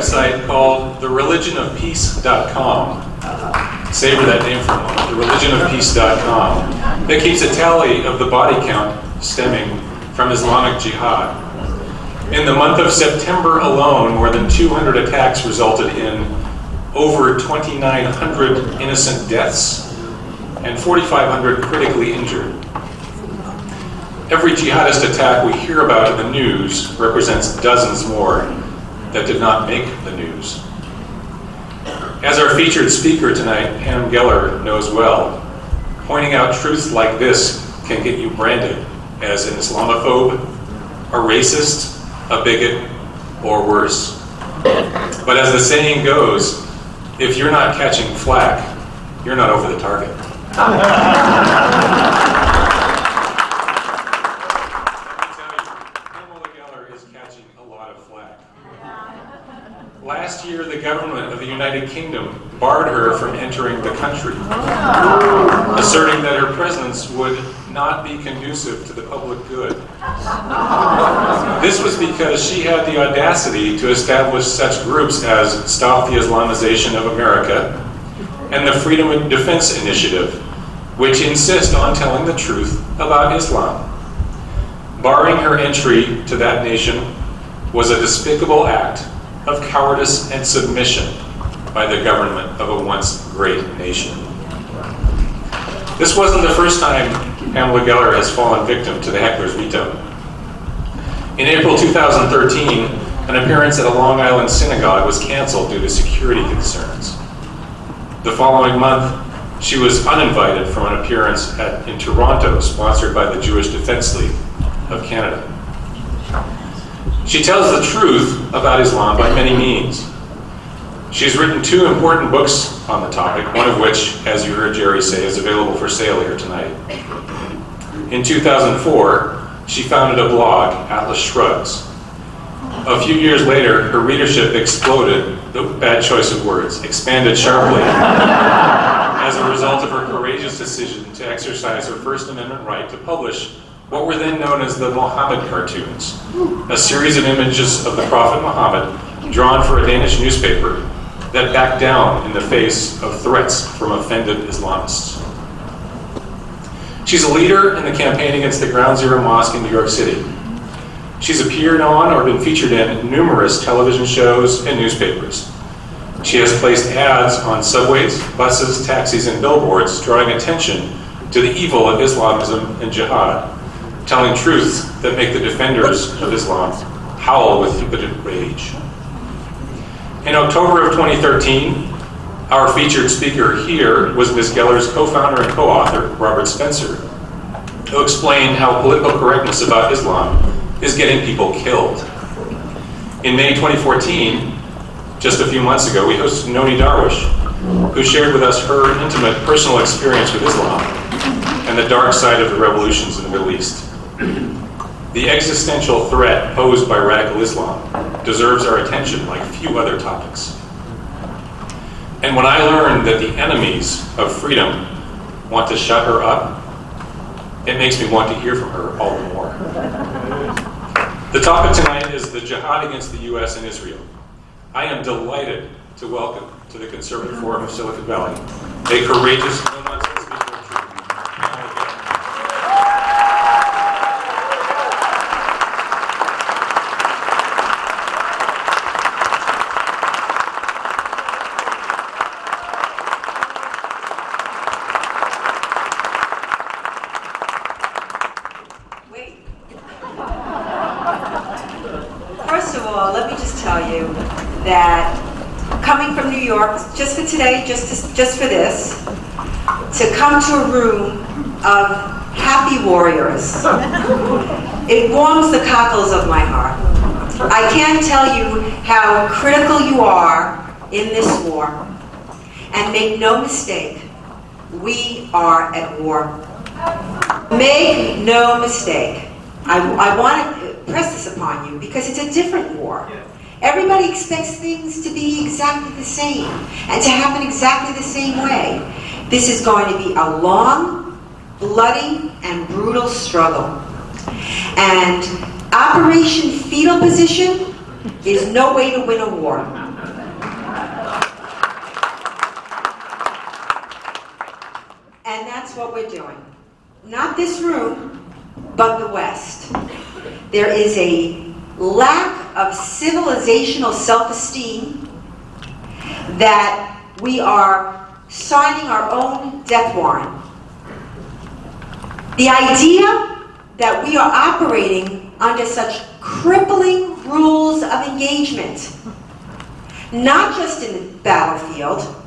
website called thereligionofpeace.com. Savor that name for a moment, thereligionofpeace.com. That keeps a tally of the body count stemming from Islamic Jihad. In the month of September alone, more than 200 attacks resulted in over 2,900 innocent deaths and 4,500 critically injured. Every jihadist attack we hear about in the news represents dozens more that did not make the news. As our featured speaker tonight, Pam Geller, knows well, pointing out truths like this can get you branded as an Islamophobe, a racist, a bigot, or worse. But as the saying goes, if you're not catching flack, you're not over the target. Pamela Geller is catching a lot of flack. Last year, the government of the United Kingdom barred her from entering the country, asserting that her presence would not be conducive to the public good. This was because she had the audacity to establish such groups as Stop the Islamization of America and the Freedom of Defense Initiative, which insist on telling the truth about Islam. Barring her entry to that nation was a despicable act of cowardice and submission by the government of a once great nation. This wasn't the first time Pamela Geller has fallen victim to the heckler's veto. In April 2013, an appearance at a Long Island synagogue was canceled due to security concerns. The following month, she was uninvited from an appearance in Toronto, sponsored by the Jewish Defense League of Canada. She tells the truth about Islam by many means. She's written 2 important books on the topic, one of which, as you heard Jerry say, is available for sale here tonight. In 2004, she founded a blog, Atlas Shrugs. A few years later, her readership exploded, the bad choice of words, expanded sharply, as a result of her courageous decision to exercise her First Amendment right to publish what were then known as the Muhammad cartoons, a series of images of the Prophet Muhammad drawn for a Danish newspaper that backed down in the face of threats from offended Islamists. She's a leader in the campaign against the Ground Zero Mosque in New York City. She's appeared on or been featured in numerous television shows and newspapers. She has placed ads on subways, buses, taxis, and billboards, drawing attention to the evil of Islamism and jihad, telling truths that make the defenders of Islam howl with impotent rage. In October of 2013, our featured speaker here was Ms. Geller's co-founder and co-author, Robert Spencer, who explained how political correctness about Islam is getting people killed. In May 2014, just a few months ago, we hosted Noni Darwish, who shared with us her intimate personal experience with Islam and the dark side of the revolutions in the Middle East. The existential threat posed by radical Islam deserves our attention like few other topics. And when I learned that the enemies of freedom want to shut her up, it makes me want to hear from her all the more. The topic tonight is the jihad against the U.S. and Israel. I am delighted to welcome to the Conservative Forum of Silicon Valley a courageous, no-nonsense speaker of truth. First of all, let me just tell you that coming from New York, just for today, just for this, to come to a room of happy warriors, it warms the cockles of my heart. I can't tell you how critical you are in this war. And make no mistake, we are at war. Make no mistake. I want to press this upon you because it's a different war. Everybody expects things to be exactly the same and to happen exactly the same way. This is going to be a long, bloody, and brutal struggle. And Operation Fetal Position is no way to win a war. that's what we're doing. Not this room, but the West. There is a lack of civilizational self-esteem that we are signing our own death warrant. The idea that we are operating under such crippling rules of engagement, not just in the battlefield,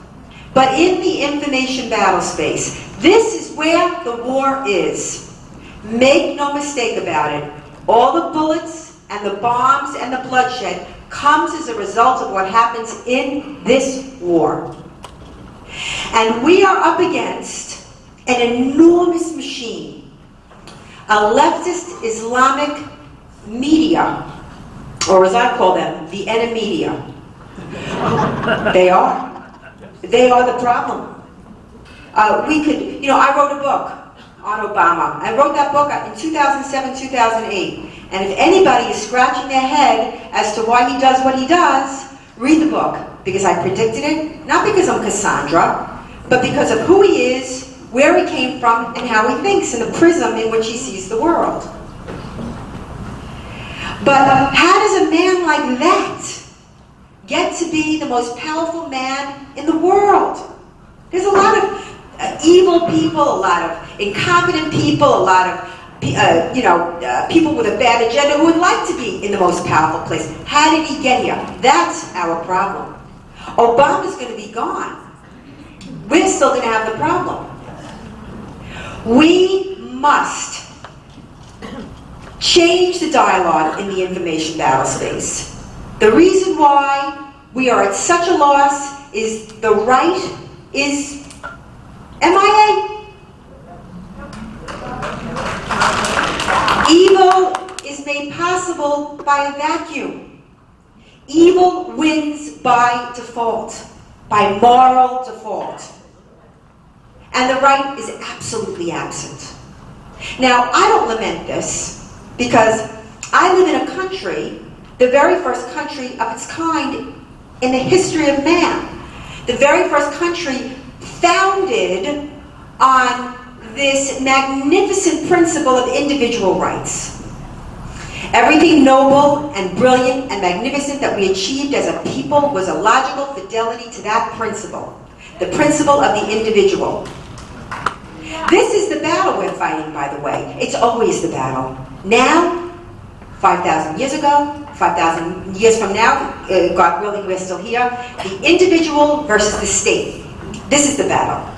but in the information battle space. This is where the war is. Make no mistake about it. All the bullets and the bombs and the bloodshed comes as a result of what happens in this war. And we are up against an enormous machine, a leftist Islamic media, or as I call them, the enemedia. They are. They are the problem. I wrote a book on Obama. I wrote that book in 2007, 2008. And if anybody is scratching their head as to why he does what he does, read the book. Because I predicted it, not because I'm Cassandra, but because of who he is, where he came from, and how he thinks, and the prism in which he sees the world. But how does a man like that get to be the most powerful man in the world? There's a lot of evil people, a lot of incompetent people, a lot of people with a bad agenda who would like to be in the most powerful place. How did he get here? That's our problem. Obama's going to be gone. We're still going to have the problem. We must change the dialogue in the information battle space. The reason why we are at such a loss is the right is MIA. Evil is made possible by a vacuum. Evil wins by default, by moral default. And the right is absolutely absent. Now, I don't lament this because I live in a country, the very first country of its kind in the history of man. The very first country founded on this magnificent principle of individual rights. Everything noble and brilliant and magnificent that we achieved as a people was a logical fidelity to that principle, the principle of the individual. This is the battle we're fighting, by the way. It's always the battle. Now, 5,000 years ago, 5,000 years from now, God willing, we're still here, the individual versus the state. This is the battle.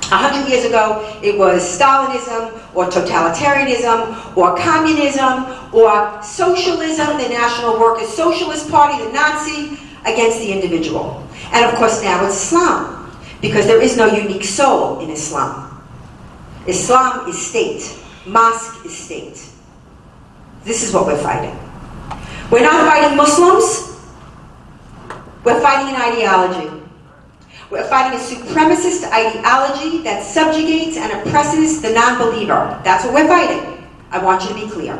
100 years ago, it was Stalinism, or totalitarianism, or communism, or socialism, the National Workers' Socialist Party, the Nazi, against the individual. And of course now it's Islam, because there is no unique soul in Islam. Islam is state. Mosque is state. This is what we're fighting. We're not fighting Muslims. We're fighting an ideology. We're fighting a supremacist ideology that subjugates and oppresses the non-believer. That's what we're fighting. I want you to be clear.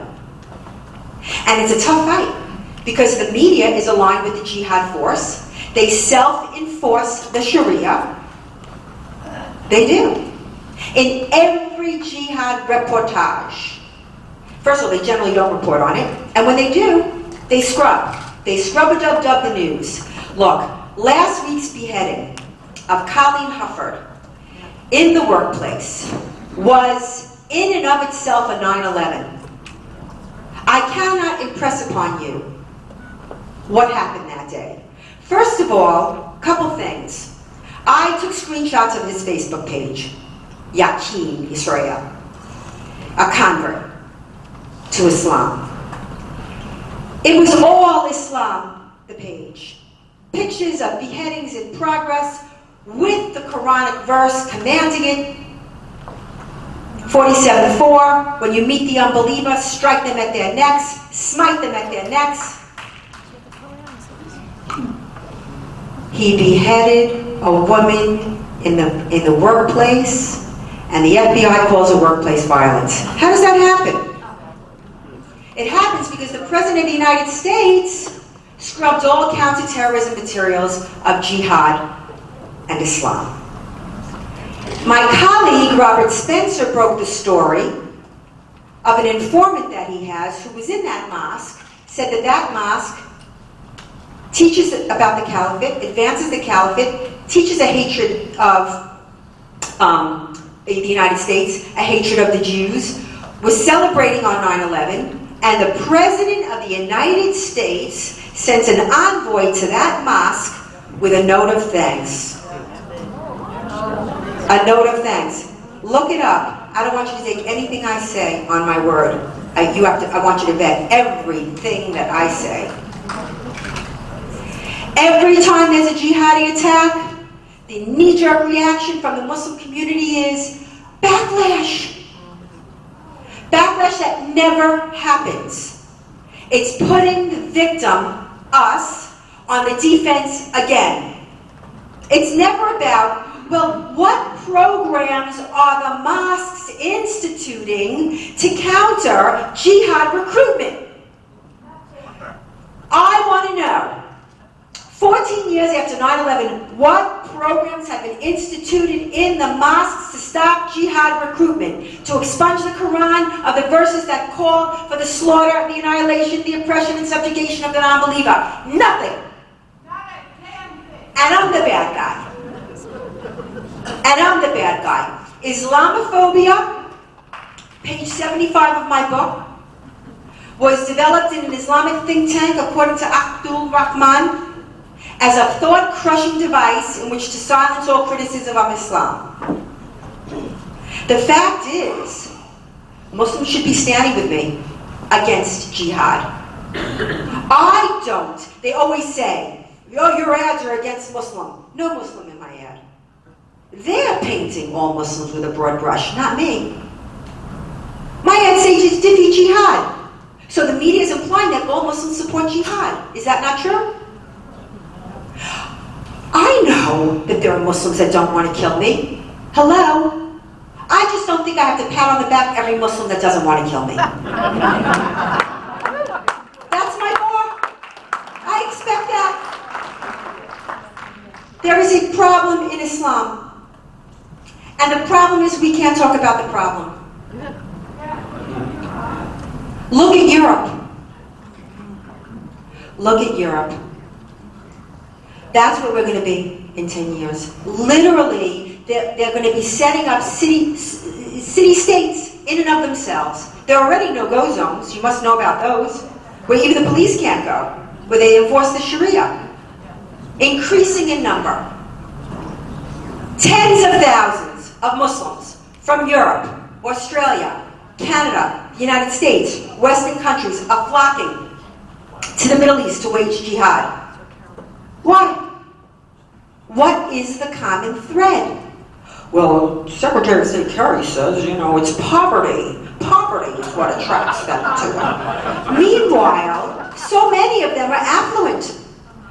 And it's a tough fight because the media is aligned with the jihad force. They self-enforce the Sharia. They do. In every jihad reportage. First of all, they generally don't report on it. And when they do, they scrub. They scrub-a-dub-dub the news. Look, last week's beheading of Colleen Hufford in the workplace was in and of itself a 9/11. I cannot impress upon you what happened that day. First of all, a couple things. I took screenshots of his Facebook page, Yakin Israel, a convert to Islam. It was all Islam, the page. Pictures of beheadings in progress with the Quranic verse commanding it. 47:4, when you meet the unbeliever, strike them at their necks, smite them at their necks. He beheaded a woman in the workplace, and the FBI calls it workplace violence. How does that happen? It happens because the President of the United States scrubbed all counterterrorism materials of jihad and Islam. My colleague, Robert Spencer, broke the story of an informant that he has who was in that mosque, said that that mosque teaches about the caliphate, advances the caliphate, teaches a hatred of the United States, a hatred of the Jews, was celebrating on 9/11, and the President of the United States sent an envoy to that mosque with a note of thanks. A note of thanks. Look it up. I don't want you to take anything I say on my word. I want you to vet everything that I say. Every time there's a jihadi attack, the knee-jerk reaction from the Muslim community is backlash. Backlash that never happens. It's putting the victim, us, on the defense again. It's never about, well, what programs are the mosques instituting to counter jihad recruitment? I want to know, 14 years after 9/11, what programs have been instituted in the mosques to stop jihad recruitment, to expunge the Quran of the verses that call for the slaughter, the annihilation, the oppression and subjugation of the non-believer? Nothing. And I'm the bad guy. And I'm the bad guy. Islamophobia, page 75 of my book, was developed in an Islamic think tank, according to Abdul Rahman, as a thought-crushing device in which to silence all criticism of Islam. The fact is, Muslims should be standing with me against jihad. I don't. They always say, oh, your ads are against Muslim. No Muslim in my ad. They're painting all Muslims with a broad brush, not me. My ad says defeat jihad. So the media is implying that all Muslims support jihad. Is that not true? I know that there are Muslims that don't want to kill me. Hello? I just don't think I have to pat on the back every Muslim that doesn't want to kill me. That's my bar. I expect that. There is a problem in Islam. And the problem is we can't talk about the problem. Look at Europe. Look at Europe. That's where we're going to be in 10 years. Literally, they're going to be setting up city-states in and of themselves. There are already no-go zones. You must know about those, where even the police can't go, where they enforce the Sharia. Increasing in number. Tens of thousands of Muslims from Europe, Australia, Canada, the United States, Western countries are flocking to the Middle East to wage jihad. Why? What is the common thread? Well, Secretary of State Kerry says, it's poverty. Poverty is what attracts them to it. Meanwhile, so many of them are affluent,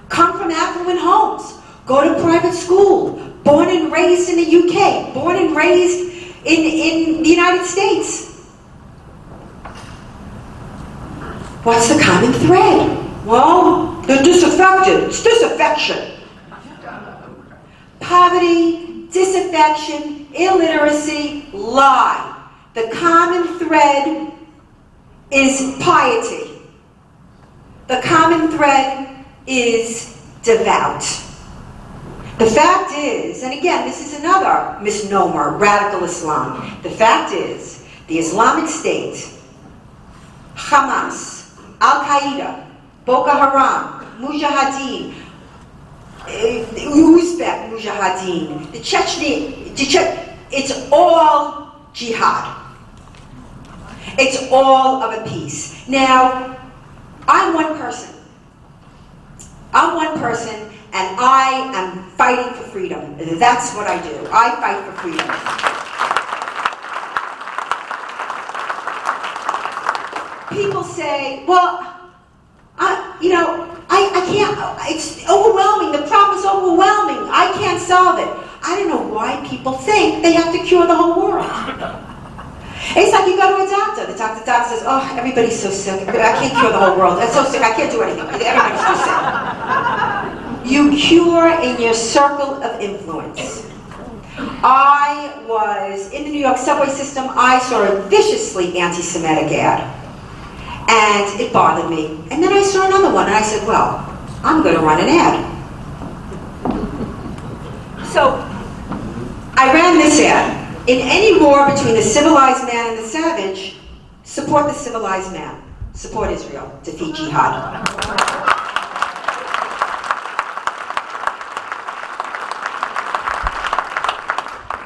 come from affluent homes, go to private school, born and raised in the UK, born and raised in the United States. What's the common thread? Well, they're disaffected. It's disaffection. Poverty, disaffection, illiteracy, lie. The common thread is piety. The common thread is devout. The fact is, and again, this is another misnomer, radical Islam. The fact is, the Islamic State, Hamas, Al-Qaeda, Boko Haram, Mujahideen, Uzbek Mujahideen, the Chechnya, it's all jihad. It's all of a piece. Now, I'm one person. I'm one person, and I am fighting for freedom. That's what I do. I fight for freedom. People say, well, I can't, it's overwhelming, the problem is overwhelming, I can't solve it. I don't know why people think they have to cure the whole world. It's like you go to a doctor, the doctor says, oh, everybody's so sick, I can't cure the whole world, I'm so sick, I can't do anything, everybody's too sick. You cure in your circle of influence. I was in the New York subway system. I saw a viciously anti-Semitic ad, and it bothered me. And then I saw another one, and I said, well, I'm going to run an ad. So I ran this ad. In any war between the civilized man and the savage, support the civilized man. Support Israel. Defeat jihad.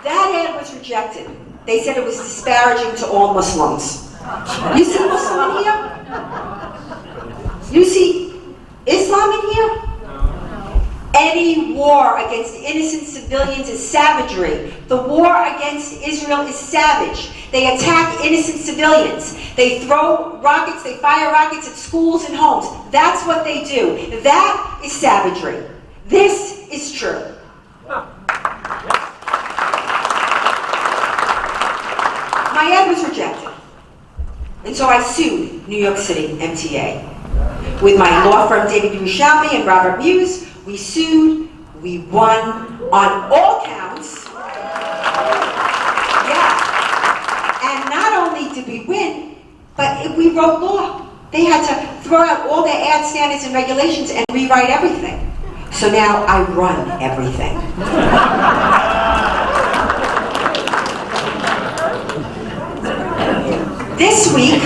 That ad was rejected. They said it was disparaging to all Muslims. You see Muslim in here? You see Islam in here? Any war against innocent civilians is savagery. The war against Israel is savage. They attack innocent civilians. They throw rockets, they fire rockets at schools and homes. That's what they do. That is savagery. This is true. My ad was rejected. And so I sued New York City MTA. With my law firm David Yerushalmi and Robert Muse, we sued, we won on all counts. Yeah. And not only did we win, but we wrote law. They had to throw out all their ad standards and regulations and rewrite everything. So now I run everything. This week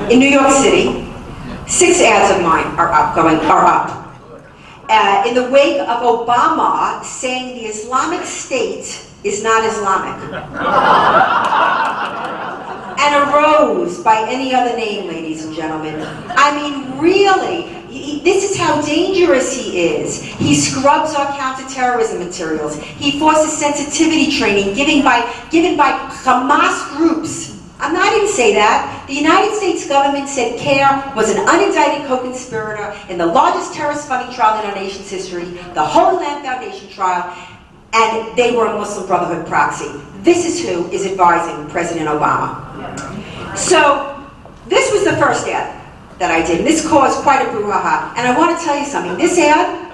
in New York City, 6 ads of mine are up. In the wake of Obama saying the Islamic State is not Islamic. And arose by any other name, ladies and gentlemen. I mean, really, this is how dangerous he is. He scrubs our counterterrorism materials. He forces sensitivity training given by Hamas groups. I didn't say that. The United States government said CAIR was an unindicted co-conspirator in the largest terrorist funding trial in our nation's history, the Holy Land Foundation trial, and they were a Muslim Brotherhood proxy. This is who is advising President Obama. So, this was the first ad that I did, and this caused quite a brouhaha. And I want to tell you something. This ad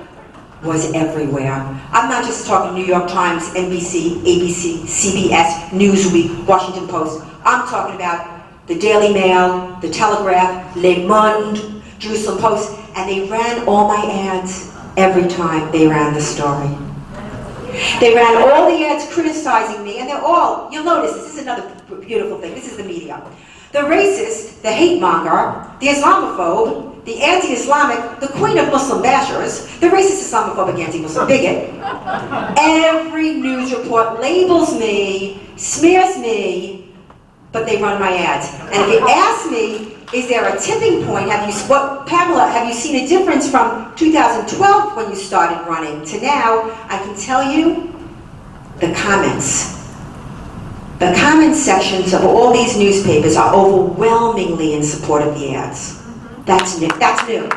was everywhere. I'm not just talking New York Times, NBC, ABC, CBS, Newsweek, Washington Post. I'm talking about the Daily Mail, the Telegraph, Le Monde, Jerusalem Post, and they ran all my ads every time they ran the story. They ran all the ads criticizing me, and they're all, you'll notice, this is another beautiful thing, this is the media. The racist, the hate monger, the Islamophobe, the anti-Islamic, the queen of Muslim bashers, the racist, Islamophobic, anti-Muslim bigot. Every news report labels me, smears me, but they run my ads. And if you ask me, is there a tipping point? Pamela, have you seen a difference from 2012 when you started running to now? I can tell you, the comments. The comment sections of all these newspapers are overwhelmingly in support of the ads. That's new. That's new.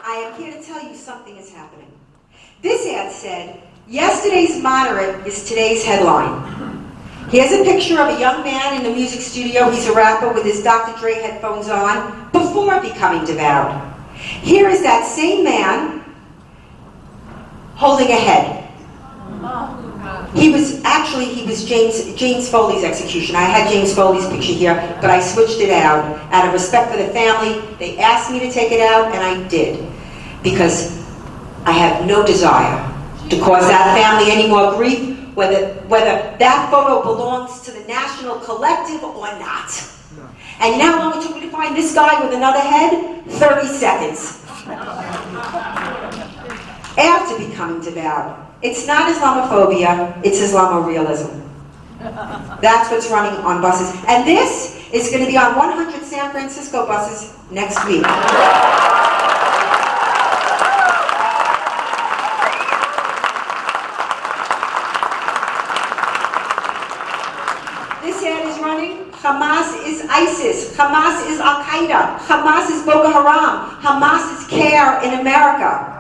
I am here to tell you something is happening. This ad said, yesterday's moderate is today's headline. Here's a picture of a young man in the music studio. He's a rapper with his Dr. Dre headphones on before becoming devout. Here is that same man holding a head. He was James Foley's execution. I had James Foley's picture here, but I switched it out. Out of respect for the family, they asked me to take it out, and I did. Because I have no desire to cause that family any more grief, whether that photo belongs to the national collective or not. And you know how long it took me to find this guy with another head? 30 seconds. After becoming devout. It's not Islamophobia, it's Islamorealism. That's what's running on buses. And this is going to be on 100 San Francisco buses next week. This ad is running. Hamas is ISIS. Hamas is Al-Qaeda. Hamas is Boko Haram. Hamas is CAIR in America.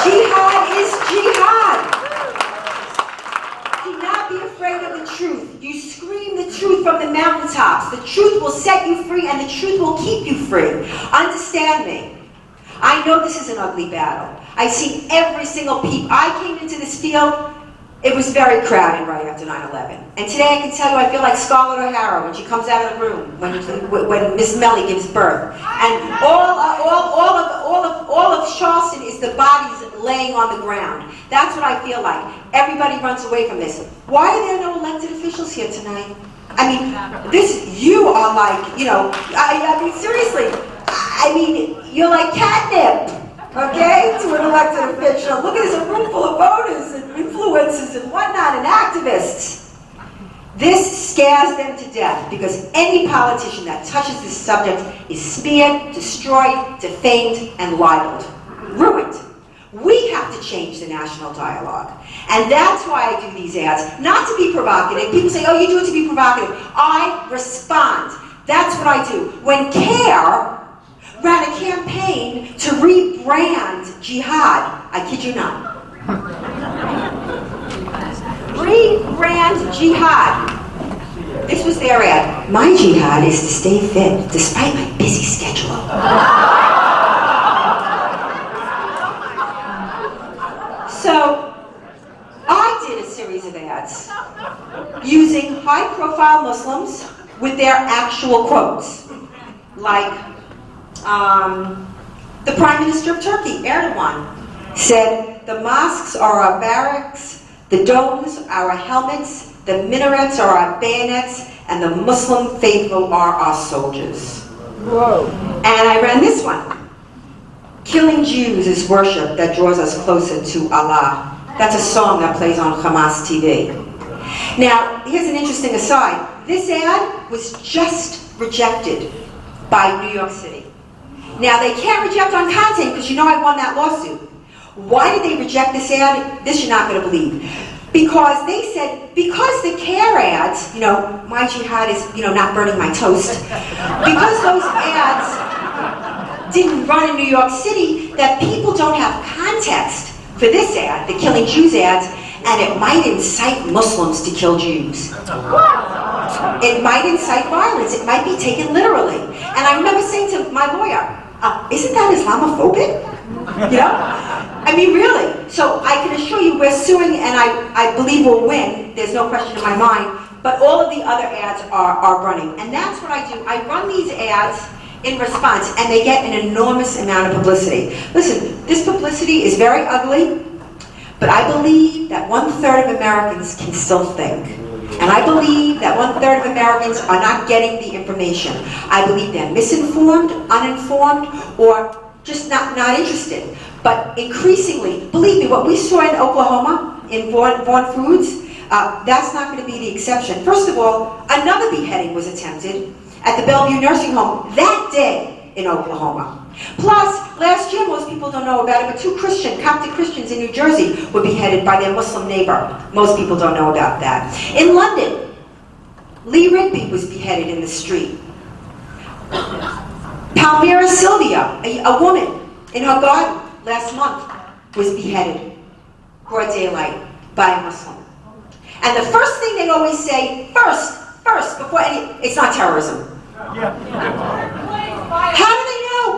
Jihad is jihad. Do not be afraid of the truth. You scream the truth from the mountaintops. The truth will set you free and the truth will keep you free. Understand me. I know this is an ugly battle. I see every single peep. I came into this field, it was very crowded right after 9/11. And today I can tell you I feel like Scarlett O'Hara when she comes out of the room, when Miss Melly gives birth. And all of Charleston is the bodies laying on the ground. That's what I feel like. Everybody runs away from this. Why are there no elected officials here tonight? I mean, you are like, I mean, seriously, I mean, you're like catnip, okay, to an elected official. Look at this, a room full of voters and influencers and whatnot and activists. This scares them to death because any politician that touches this subject is speared, destroyed, defamed, and libeled. Ruined. We have to change the national dialogue. And that's why I do these ads. Not to be provocative. People say, oh, you do it to be provocative. I respond. That's what I do. When CAIR ran a campaign to rebrand jihad, I kid you not. Rebrand jihad. This was their ad. My jihad is to stay fit despite my busy schedule. So, I did a series of ads using high-profile Muslims with their actual quotes, like the Prime Minister of Turkey, Erdogan, said, "The mosques are our barracks, the domes are our helmets, the minarets are our bayonets, and the Muslim faithful are our soldiers." Whoa. And I ran this one. "Killing Jews is worship that draws us closer to Allah." That's a song that plays on Hamas TV. Now, here's an interesting aside. This ad was just rejected by New York City. Now, they can't reject on content because you know I won that lawsuit. Why did they reject this ad? This you're not going to believe. Because they said, because the CAIR ads, my jihad is, not burning my toast, because those ads didn't run in New York City, that people don't have context for this ad, the Killing Jews ads, and it might incite Muslims to kill Jews. It might incite violence. It might be taken literally. And I remember saying to my lawyer, isn't that Islamophobic? I mean, really. So I can assure you we're suing, and I believe we'll win. There's no question in my mind. But all of the other ads are running. And that's what I do. I run these ads in response, and they get an enormous amount of publicity. Listen, this publicity is very ugly, but I believe that 1/3 of Americans can still think. And I believe that 1/3 of Americans are not getting the information. I believe they're misinformed, uninformed, or just not interested. But increasingly, believe me, what we saw in Oklahoma, in Vaughn Foods, that's not going to be the exception. First of all, another beheading was attempted at the Bellevue Nursing Home that day in Oklahoma. Plus, last year, most people don't know about it, but 2 Coptic Christians in New Jersey were beheaded by their Muslim neighbor. Most people don't know about that. In London, Lee Rigby was beheaded in the street. Palmyra Sylvia, a woman in her garden last month, was beheaded, broad daylight, by a Muslim. And the first thing they always say, first, before it's not terrorism. Yeah. How do they know?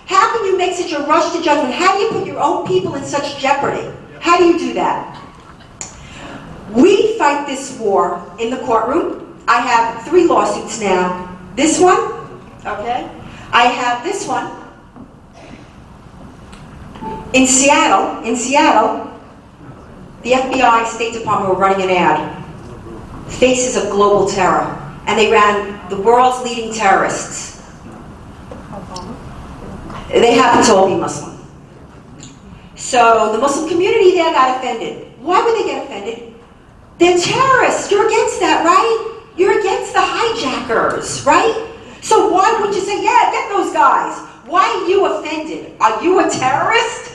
How can you make such a rush to judgment? How do you put your own people in such jeopardy? How do you do that? We fight this war in the courtroom. I have 3 lawsuits now. This one, okay? I have this one. In Seattle, the FBI, State Department were running an ad. Faces of global terror. And they ran the world's leading terrorists. They happen to all be Muslim. So the Muslim community there got offended. Why would they get offended? They're terrorists. You're against that, right? You're against the hijackers, right? So why would you say, yeah, get those guys? Why are you offended? Are you a terrorist?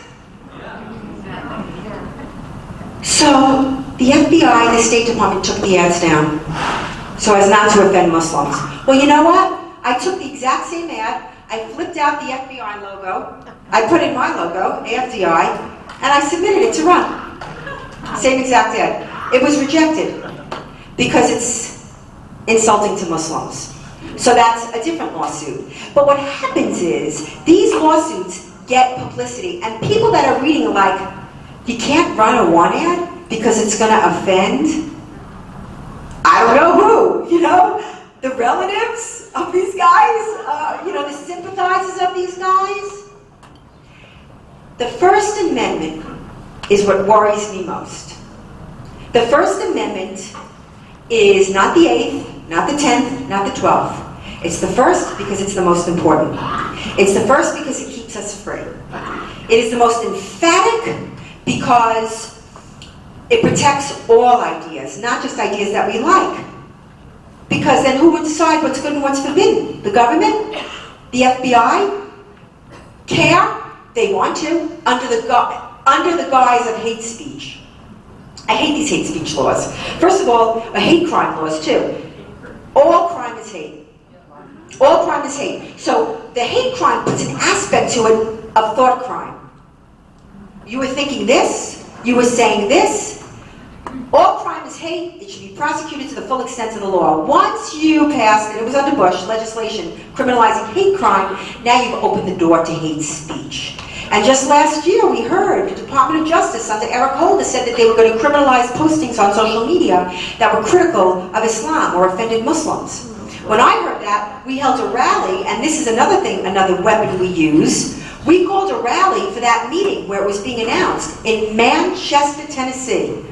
So the FBI, the State Department took the ads down so as not to offend Muslims. Well, you know what? I took the exact same ad, I flipped out the FBI logo, I put in my logo, AFDI, and I submitted it to run. Same exact ad. It was rejected because it's insulting to Muslims. So that's a different lawsuit. But what happens is, these lawsuits get publicity. And people that are reading are like, you can't run a want ad because it's going to offend, I don't know who, you know, the relatives of these guys, you know, the sympathizers of these guys. The First Amendment is what worries me most. The First Amendment is not the 8th, not the 10th, not the 12th. It's the first because it's the most important. It's the first because it keeps us free. It is the most emphatic because it protects all ideas, not just ideas that we like. Because then who would decide what's good and what's forbidden? The government? The FBI? CAIR? They want to, under the guise of hate speech. I hate these hate speech laws. First of all, hate crime laws too. All crime is hate. All crime is hate. So the hate crime puts an aspect to it of thought crime. You were thinking this, you were saying this. All crime is hate. It should be prosecuted to the full extent of the law. Once you passed, and it was under Bush, legislation criminalizing hate crime, now you've opened the door to hate speech. And just last year we heard the Department of Justice under Eric Holder said that they were going to criminalize postings on social media that were critical of Islam or offended Muslims. When I heard that, we held a rally, and this is another thing, another weapon we use. We called a rally for that meeting where it was being announced in Manchester, Tennessee.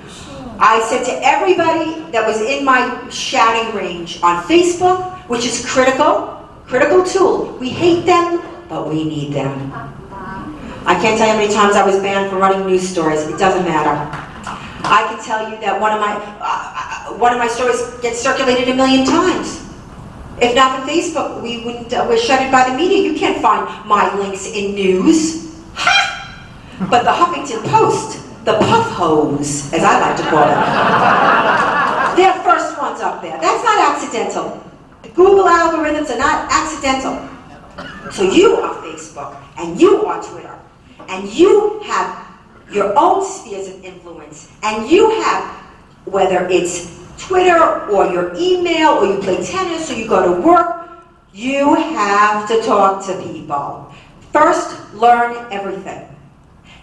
I said to everybody that was in my shouting range on Facebook, which is critical tool, we hate them, but we need them. I can't tell you how many times I was banned for running news stories. It doesn't matter. I can tell you that one of my stories gets circulated 1 million times. If not for Facebook, we wouldn't. We're shuttered by the media. You can't find my links in news. Ha! But the Huffington Post, the puff hose, as I like to call them, they're first ones up there. That's not accidental. The Google algorithms are not accidental. So you are Facebook, and you are Twitter, and you have your own spheres of influence, and you have, whether it's Twitter or your email or you play tennis or you go to work, you have to talk to people. First, learn everything.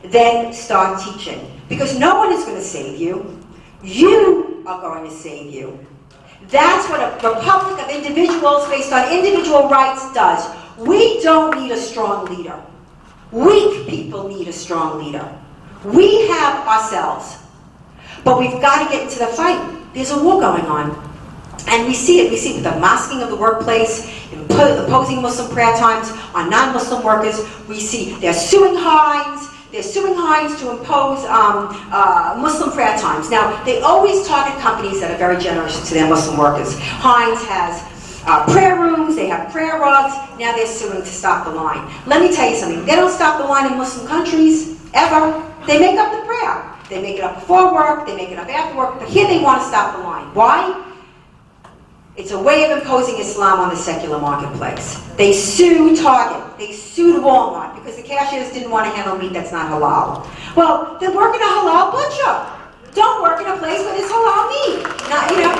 Then start teaching. Because no one is going to save you. You are going to save you. That's what a republic of individuals based on individual rights does. We don't need a strong leader. Weak people need a strong leader. We have ourselves. But we've got to get into the fight. There's a war going on. And we see it. We see it with the mosquing of the workplace, imposing Muslim prayer times on non-Muslim workers. We see they're suing Heinz. They're suing Heinz to impose Muslim prayer times. Now, they always target companies that are very generous to their Muslim workers. Heinz has prayer rooms, they have prayer rugs, now they're suing to stop the line. Let me tell you something, they don't stop the line in Muslim countries, ever. They make up the prayer. They make it up before work, they make it up after work, but here they want to stop the line. Why? It's a way of imposing Islam on the secular marketplace. They sued Target, they sued Walmart, because the cashiers didn't want to handle meat that's not halal. Well, then work in a halal butcher. Don't work in a place where there's halal meat. Not, you know.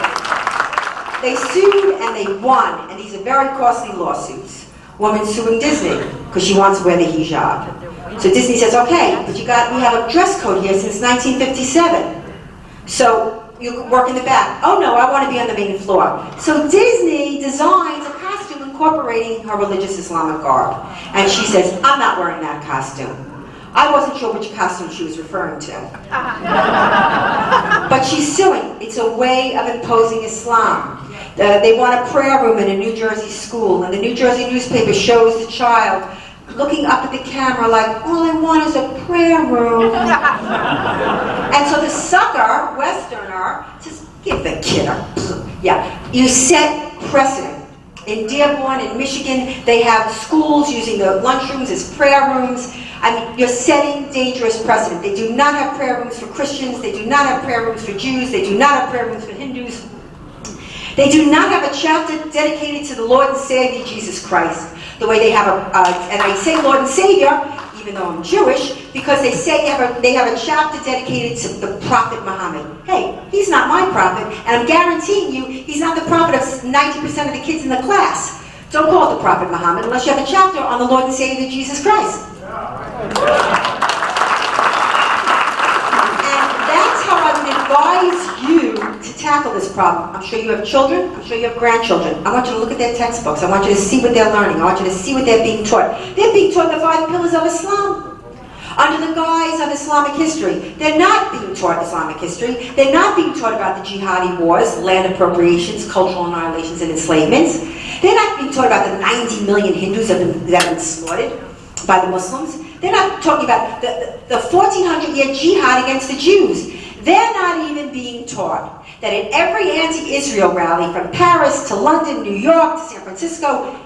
They sued and they won, and these are very costly lawsuits. Woman suing Disney because she wants to wear the hijab. So Disney says, okay, but we have a dress code here since 1957. So you work in the back. Oh no, I want to be on the main floor. So Disney designs a costume incorporating her religious Islamic garb. And she says, I'm not wearing that costume. I wasn't sure which costume she was referring to. But she's suing. It's a way of imposing Islam. They want a prayer room in a New Jersey school, and the New Jersey newspaper shows the child looking up at the camera like, all I want is a prayer room. And so the sucker, Westerner, says, give the kid a... Yeah, you set precedent. In Dearborn, in Michigan, they have schools using the lunchrooms as prayer rooms. I mean, you're setting dangerous precedent. They do not have prayer rooms for Christians. They do not have prayer rooms for Jews. They do not have prayer rooms for Hindus. They do not have a chapter dedicated to the Lord and Savior, Jesus Christ, the way they have and I say Lord and Savior, even though I'm Jewish, because they say they have a chapter dedicated to the Prophet Muhammad. Hey, he's not my prophet, and I'm guaranteeing you, he's not the prophet of 90% of the kids in the class. Don't call it the Prophet Muhammad unless you have a chapter on the Lord and Savior, Jesus Christ. That's how I would advise you to tackle this problem. I'm sure you have children, I'm sure you have grandchildren. I want you to look at their textbooks. I want you to see what they're learning. I want you to see what they're being taught. They're being taught the 5 pillars of Islam under the guise of Islamic history. They're not being taught Islamic history. They're not being taught about the jihadi wars, land appropriations, cultural annihilations, and enslavements. They're not being taught about the 90 million Hindus that have been slaughtered by the Muslims. They're not talking about the 1400-year jihad against the Jews. They're not even being taught that at every anti-Israel rally, from Paris to London, New York to San Francisco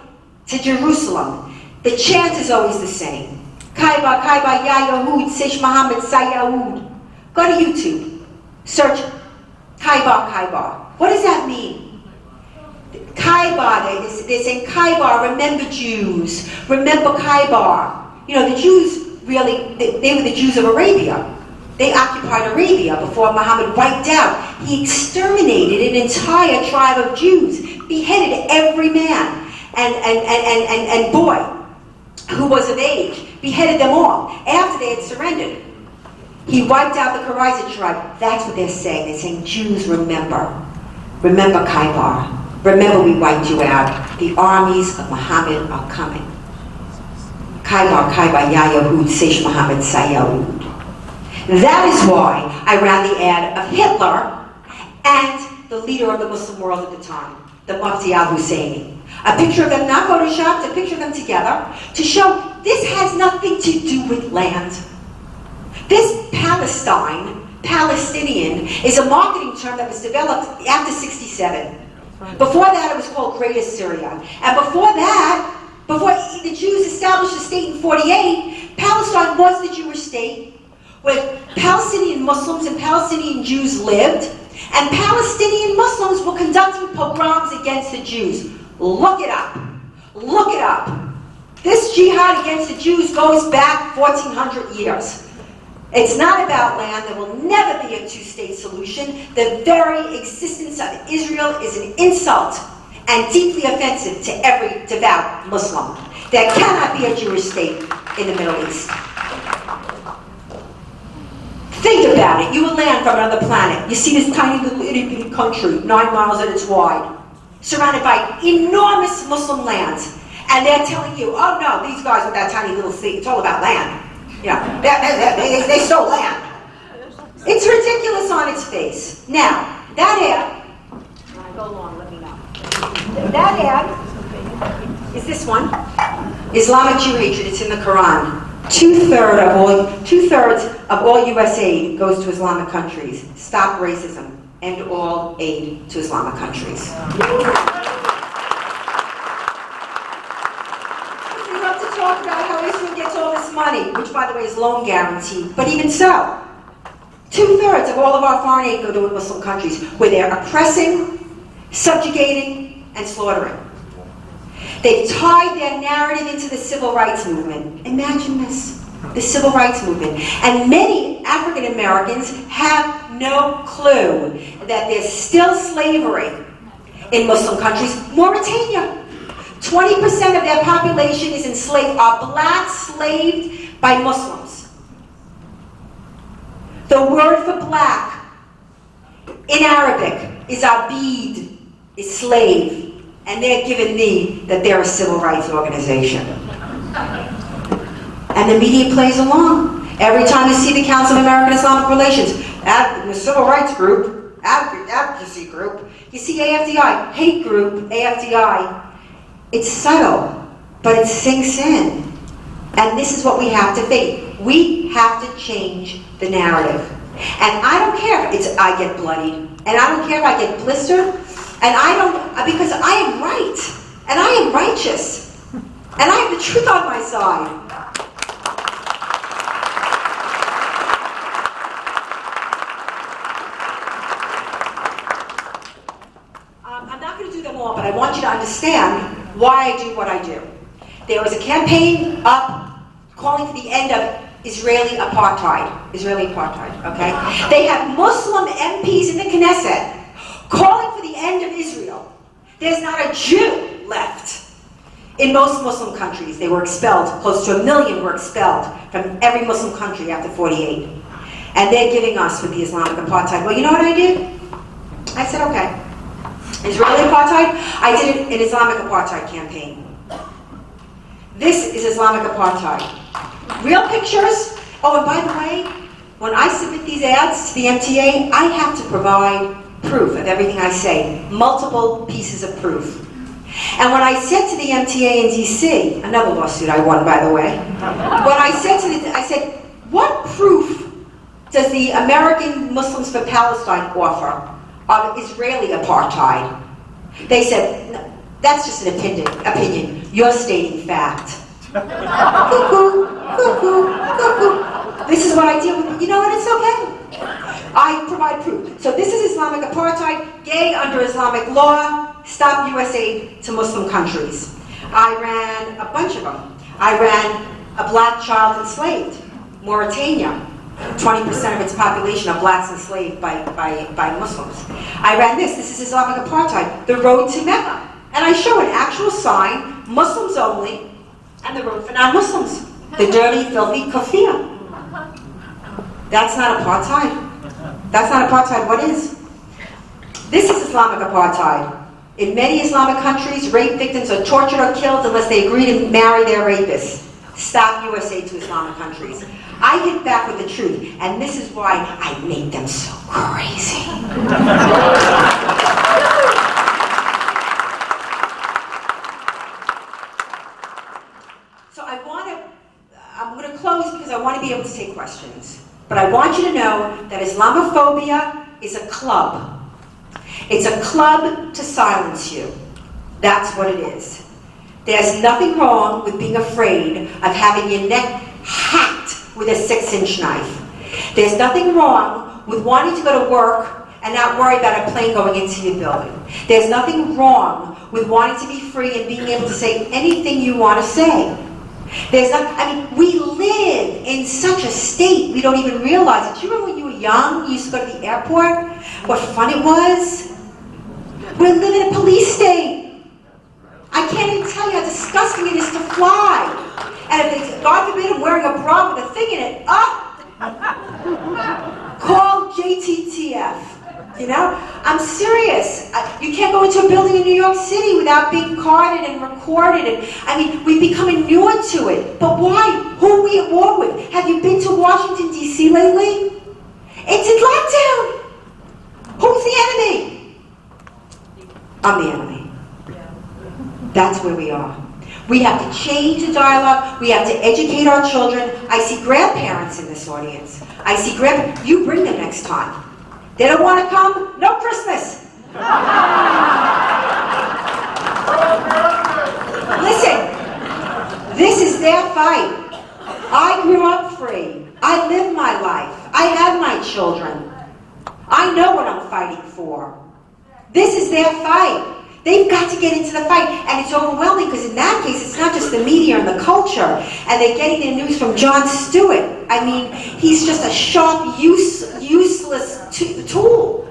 to Jerusalem, the chant is always the same. Kaiba, Kaiba, Ya Yahud, Seish Muhammad, Sayyahud. Go to YouTube. Search Kaiba, Kaiba. What does that mean? Kaiba, they're saying Kaiba, remember Jews. Remember Kaiba. You know, the Jews really, they were the Jews of Arabia. They occupied Arabia before Muhammad wiped out. He exterminated an entire tribe of Jews, beheaded every man and boy who was of age, beheaded them all after they had surrendered. He wiped out the Karaizid tribe. That's what they're saying. They're saying, Jews, remember. Remember Kaibar. Remember we wiped you out. The armies of Muhammad are coming. Kaibar, Kaibar, Ya Yahud, Seish Muhammad, Sayyahud. That is why I ran the ad of Hitler and the leader of the Muslim world at the time, the Mufti al-Husseini. A picture of them, not photoshopped, a picture of them together to show this has nothing to do with land. This Palestinian, is a marketing term that was developed after 67. Before that, it was called Greater Syria. And before that, before the Jews established a state in 48, Palestine was the Jewish state, where Palestinian Muslims and Palestinian Jews lived, and Palestinian Muslims were conducting pogroms against the Jews. Look it up. Look it up. This jihad against the Jews goes back 1,400 years. It's not about land. There will never be a two-state solution. The very existence of Israel is an insult and deeply offensive to every devout Muslim. There cannot be a Jewish state in the Middle East. Think about it. You would land from another planet. You see this tiny little itty-bitty country, 9 miles at its wide, surrounded by enormous Muslim lands. And they're telling you, oh no, these guys with that tiny little thing, it's all about land. You know, they stole land. It's ridiculous on its face. Now, that ad, when I go long, let me know. That ad is this one. Islamic Jew hatred, it's in the Quran. Two-thirds of all U.S. aid goes to Islamic countries. Stop racism. End all aid to Islamic countries. We love to talk about how Israel gets all this money, which by the way is loan guaranteed, but even so, 2/3 of all of our foreign aid go to Muslim countries where they're oppressing, subjugating, and slaughtering. They've tied their narrative into the civil rights movement. Imagine this, the civil rights movement. And many African Americans have no clue that there's still slavery in Muslim countries. Mauritania, 20% of their population is enslaved, are black slaved by Muslims. The word for black in Arabic is abid, is slave. And they're giving me that they're a civil rights organization. And the media plays along. Every time you see the Council of American-Islamic Relations, the civil rights group, advocacy group, you see AFDI, hate group, AFDI. It's subtle, but it sinks in. And this is what we have to face. We have to change the narrative. And I don't care if I get bloodied, and I don't care if I get blistered, and I don't, because I am right, and I am righteous, and I have the truth on my side. I'm not going to do them all, but I want you to understand why I do what I do. There was a campaign up calling for the end of Israeli apartheid, okay? They have Muslim MPs in the Knesset calling for the end of Israel. There's not a Jew left In most Muslim countries, they were expelled. Close to 1 million were expelled from every Muslim country after 48. And they're giving us with the Islamic apartheid. Well, you know what I did? I said, okay. Israeli apartheid, I did an Islamic apartheid campaign. This is Islamic apartheid. Real pictures. Oh, and by the way, when I submit these ads to the MTA, I have to provide proof of everything I say. Multiple pieces of proof. And when I said to the MTA in DC, another lawsuit I won, by the way, when I said, what proof does the American Muslims for Palestine offer of Israeli apartheid? They said, no, that's just an opinion. You're stating fact. Cuckoo, cuckoo, cuckoo. This is what I deal with. You know what? It's okay. I provide proof. So this is Islamic apartheid, gay under Islamic law, stop U.S. aid to Muslim countries. I ran a bunch of them. I ran a black child enslaved, Mauritania. 20% of its population are blacks enslaved by Muslims. I ran this is Islamic apartheid, the road to Mecca. And I show an actual sign, Muslims only, and the road for non-Muslims. The dirty, filthy kafir. That's not apartheid. That's not apartheid. What is? This is Islamic apartheid. In many Islamic countries, rape victims are tortured or killed unless they agree to marry their rapists. Stop U.S. aid to Islamic countries. I hit back with the truth, and this is why I make them so crazy. So I'm going to close because I want to be able to take questions. But I want you to know that Islamophobia is a club. It's a club to silence you. That's what it is. There's nothing wrong with being afraid of having your neck hacked with a 6-inch knife. There's nothing wrong with wanting to go to work and not worry about a plane going into your building. There's nothing wrong with wanting to be free and being able to say anything you want to say. We live in such a state we don't even realize it. Do you remember when you were young, you used to go to the airport? What fun it was? We live in a police state. I can't even tell you how disgusting it is to fly. And if it's, God forbid, I'm wearing a bra with a thing in it, call JTTF. You know? I'm serious. You can't go into a building in New York City without being carded and recorded. And we've become inured to it. But why? Who are we at war with? Have you been to Washington, D.C. lately? It's in lockdown. Who's the enemy? I'm the enemy. That's where we are. We have to change the dialogue. We have to educate our children. I see grandparents in this audience. I see you bring them next time. They don't want to come? No Christmas. Listen, this is their fight. I grew up free. I lived my life. I had my children. I know what I'm fighting for. This is their fight. They've got to get into the fight, and it's overwhelming because in that case, it's not just the media and the culture, and they're getting their news from Jon Stewart. I mean, he's just a sharp, useless tool.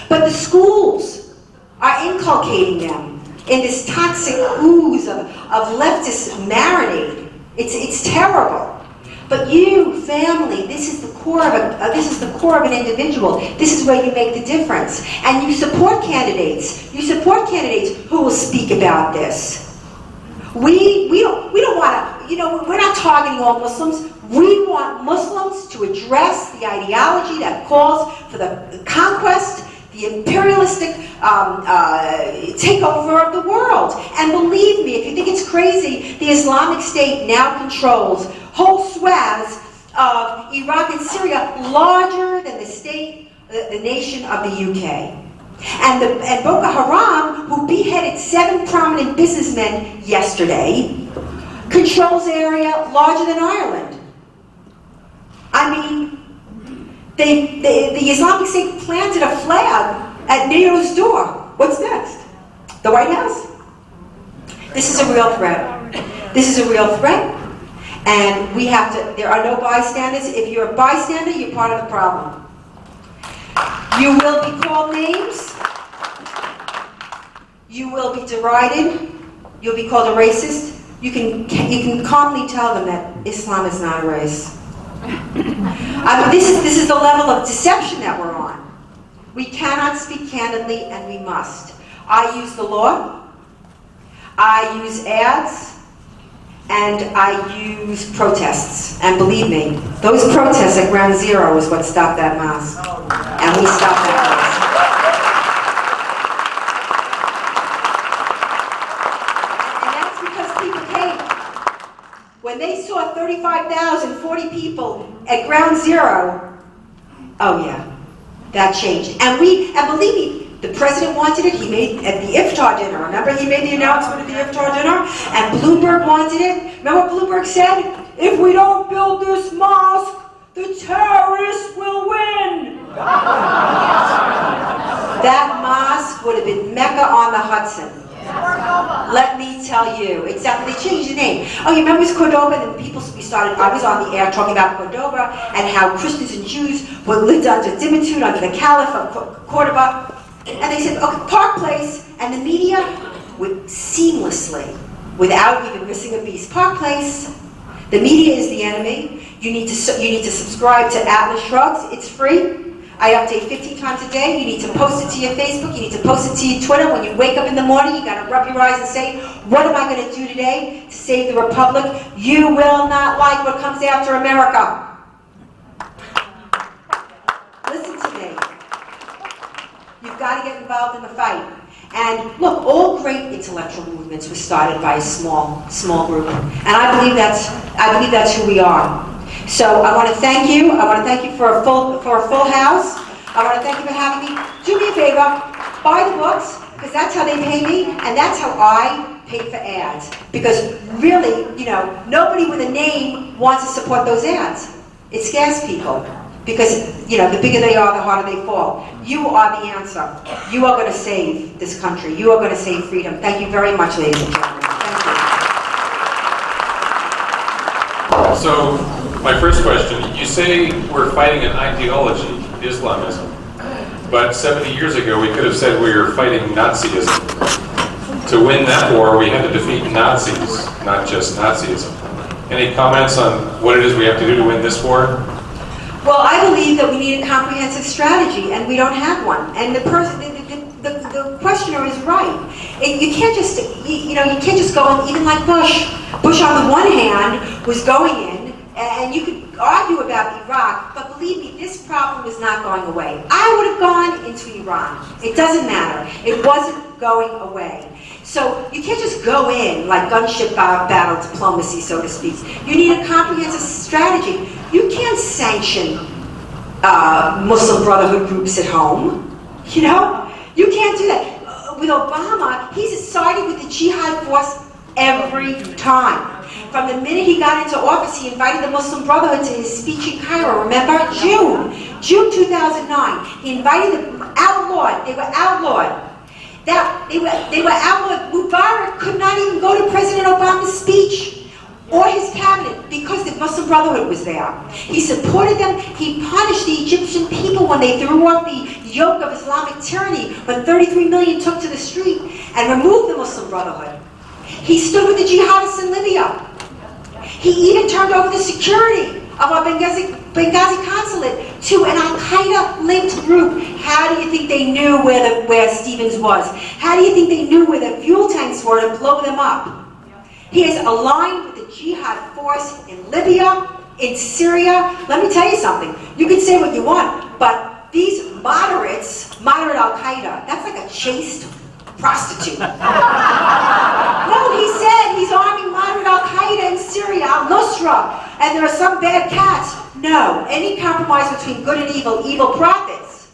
But the schools are inculcating them in this toxic ooze of leftist marinade. It's terrible. But you, family, this is the core of an individual. This is where you make the difference. And you support candidates. You support candidates who will speak about this. We don't want to, we're not targeting all Muslims. We want Muslims to address the ideology that calls for the conquest, the imperialistic takeover of the world. And believe me, if you think it's crazy, the Islamic State now controls whole swaths of Iraq and Syria, larger than the nation of the UK. And Boko Haram, who beheaded 7 prominent businessmen yesterday, controls area larger than Ireland. I mean, the Islamic State planted a flag at NATO's door. What's next? The White House? This is a real threat. This is a real threat. And we have to, there are no bystanders. If you're a bystander, you're part of the problem. You will be called names. You will be derided. You'll be called a racist. you can calmly tell them that Islam is not a race. This is the level of deception that we're on. We cannot speak candidly, and we must. I use the law, I use ads, and I use protests. And believe me, those protests at Ground Zero is what stopped that mosque. And we stopped that mosque. And that's because people came. When they saw 35,000, 40 people at Ground Zero, oh yeah, that changed. And believe me, the president wanted it. He made at the iftar dinner. Remember, he made the announcement at the iftar dinner, and Bloomberg wanted it. Remember what Bloomberg said? If we don't build this mosque, the terrorists will win. That mosque would have been Mecca on the Hudson. Let me tell you, exactly. They changed the name. Oh, you remember it was Cordoba? And I was on the air talking about Cordoba and how Christians and Jews were lived under dimitude under the Caliph of Cordoba. And they said, okay, Park Place, and the media would seamlessly, without even missing a beat. Park Place, the media is the enemy. You need to subscribe to Atlas Shrugs. It's free. I update 15 times a day. You need to post it to your Facebook. You need to post it to your Twitter. When you wake up in the morning, you got to rub your eyes and say, what am I going to do today to save the Republic? You will not like what comes after America. Listen to me. You've got to get involved in the fight. And look, all great intellectual movements were started by a small group. And I believe that's who we are. So I want to thank you. I want to thank you for a full house. I want to thank you for having me. Do me a favor, buy the books, because that's how they pay me, and that's how I pay for ads. Because really, nobody with a name wants to support those ads. It scares people. Because, the bigger they are, the harder they fall. You are the answer. You are going to save this country. You are going to save freedom. Thank you very much, ladies and gentlemen. Thank you. So, my first question, you say we're fighting an ideology, Islamism. But 70 years ago, we could have said we were fighting Nazism. To win that war, we had to defeat Nazis, not just Nazism. Any comments on what it is we have to do to win this war? Well, I believe that we need a comprehensive strategy, and we don't have one. And the questioner is right. You can't just, you can't just go in, even like Bush. Bush, on the one hand, was going in, and you could argue about Iraq, but believe me, this problem was not going away. I would have gone into Iran. It doesn't matter. It wasn't going away. So you can't just go in like gunship battle diplomacy, so to speak. You need a comprehensive strategy. You can't sanction Muslim Brotherhood groups at home. You can't do that. With Obama, he's sided with the jihad force every time. From the minute he got into office, he invited the Muslim Brotherhood to his speech in CAIR. Remember? June 2009. He invited them, outlawed. They were outlawed. They were outlawed. Mubarak could not even go to President Obama's speech or his cabinet because the Muslim Brotherhood was there. He supported them. He punished the Egyptian people when they threw off the yoke of Islamic tyranny, when 33 million took to the street, and removed the Muslim Brotherhood. He stood with the jihadists in Libya. He even turned over the security of our Benghazi consulate to an Al-Qaeda-linked group. How do you think they knew where Stevens was? How do you think they knew where the fuel tanks were to blow them up? He is aligned with the jihad force in Libya, in Syria. Let me tell you something. You can say what you want, but these moderate Al-Qaeda, that's like a chaste prostitute. No, he said he's arming moderate Al-Qaeda in Syria, al-Nusra, and there are some bad cats. No, any compromise between good and evil profits.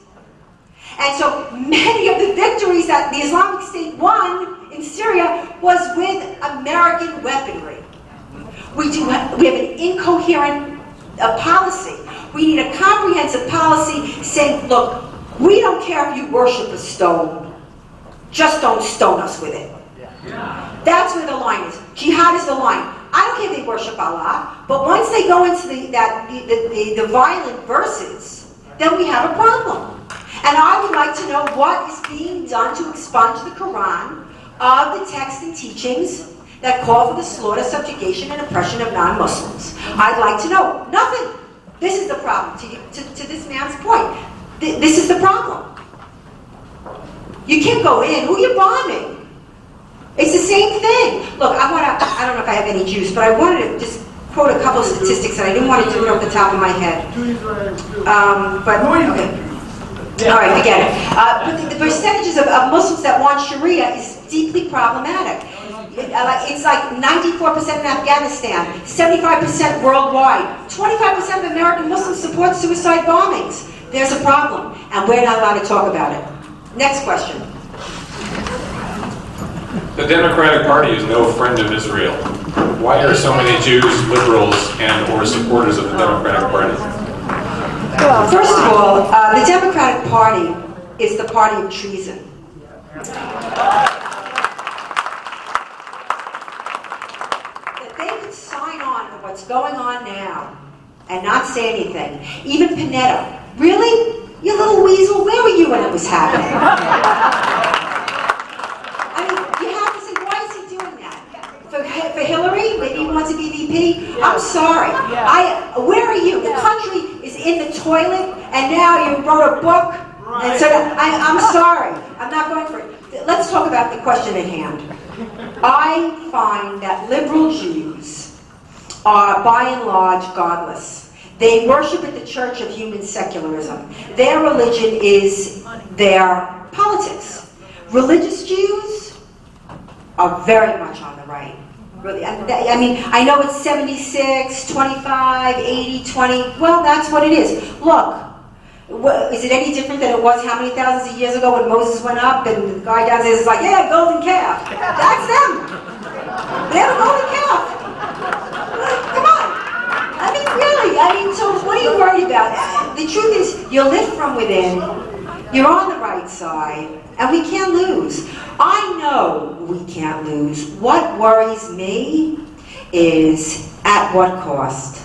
And so many of the victories that the Islamic State won in Syria was with American weaponry. We have an incoherent policy. We need a comprehensive policy saying, look, we don't care if you worship a stone. Just don't stone us with it. That's where the line is. Jihad is the line. I don't care if they worship Allah, but once they go into the violent verses, then we have a problem. And I would like to know what is being done to expunge the Quran of the text and teachings that call for the slaughter, subjugation, and oppression of non-Muslims? I'd like to know. Nothing. This is the problem. To this man's point, this is the problem. You can't go in. Who are you bombing? It's the same thing. Look, I don't know if I have any juice, but I wanted to just quote a couple of statistics, and I didn't want to do it off the top of my head. But, okay. All right, forget it. But the percentages of Muslims that want Sharia is deeply problematic. It's like 94% in Afghanistan, 75% worldwide, 25% of American Muslims support suicide bombings. There's a problem, and we're not allowed to talk about it. Next question. The Democratic Party is no friend of Israel. Why are so many Jews liberals and/or supporters of the Democratic Party? First of all, the Democratic Party is the party of treason. If they could sign on to what's going on now and not say anything, even Panetta, really? You little weasel, where were you when it was happening? I mean, you have to say, why is he doing that? For Hillary? Maybe he wants to be VP? I'm sorry. Where are you? The country is in the toilet, and now you wrote a book. And so I'm sorry. I'm not going for it. Let's talk about the question at hand. I find that liberal Jews are, by and large, godless. They worship at the Church of Human Secularism. Their religion is their politics. Religious Jews are very much on the right. Really, I mean, I know it's 76, 25, 80, 20. Well, that's what it is. Look, is it any different than it was how many thousands of years ago when Moses went up and the guy downstairs is like, yeah, golden calf. That's them. They have a golden calf. Come on. I mean, really. So what are you worried about? The truth is, you're lit from within. You're on the right side. And we can't lose. I know we can't lose. What worries me is at what cost.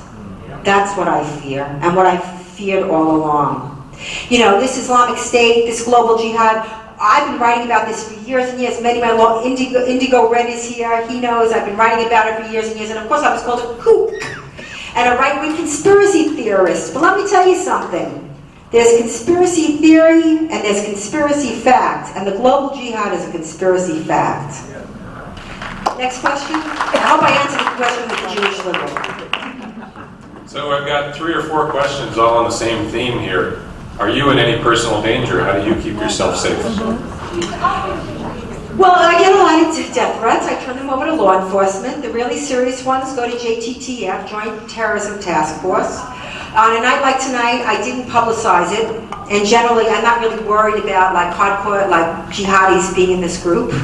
That's what I fear, and what I feared all along. You know, this Islamic State, this global jihad, I've been writing about this for years and years. Many of my law, Indigo Red is here. He knows I've been writing about it for years and years. And of course I was called a kook and a right-wing conspiracy theorist. But let me tell you something. There's conspiracy theory and there's conspiracy fact, and the global jihad is a conspiracy fact. Next question. I hope I answered the question with the Jewish liberal. So I've got 3 or 4 questions all on the same theme here. Are you in any personal danger? How do you keep yourself safe? Well, I get a lot of death threats. I turn them over to law enforcement. The really serious ones go to JTTF, Joint Terrorism Task Force. On a night like tonight, I didn't publicize it, and generally I'm not really worried about like hardcore, like jihadis being in this group. And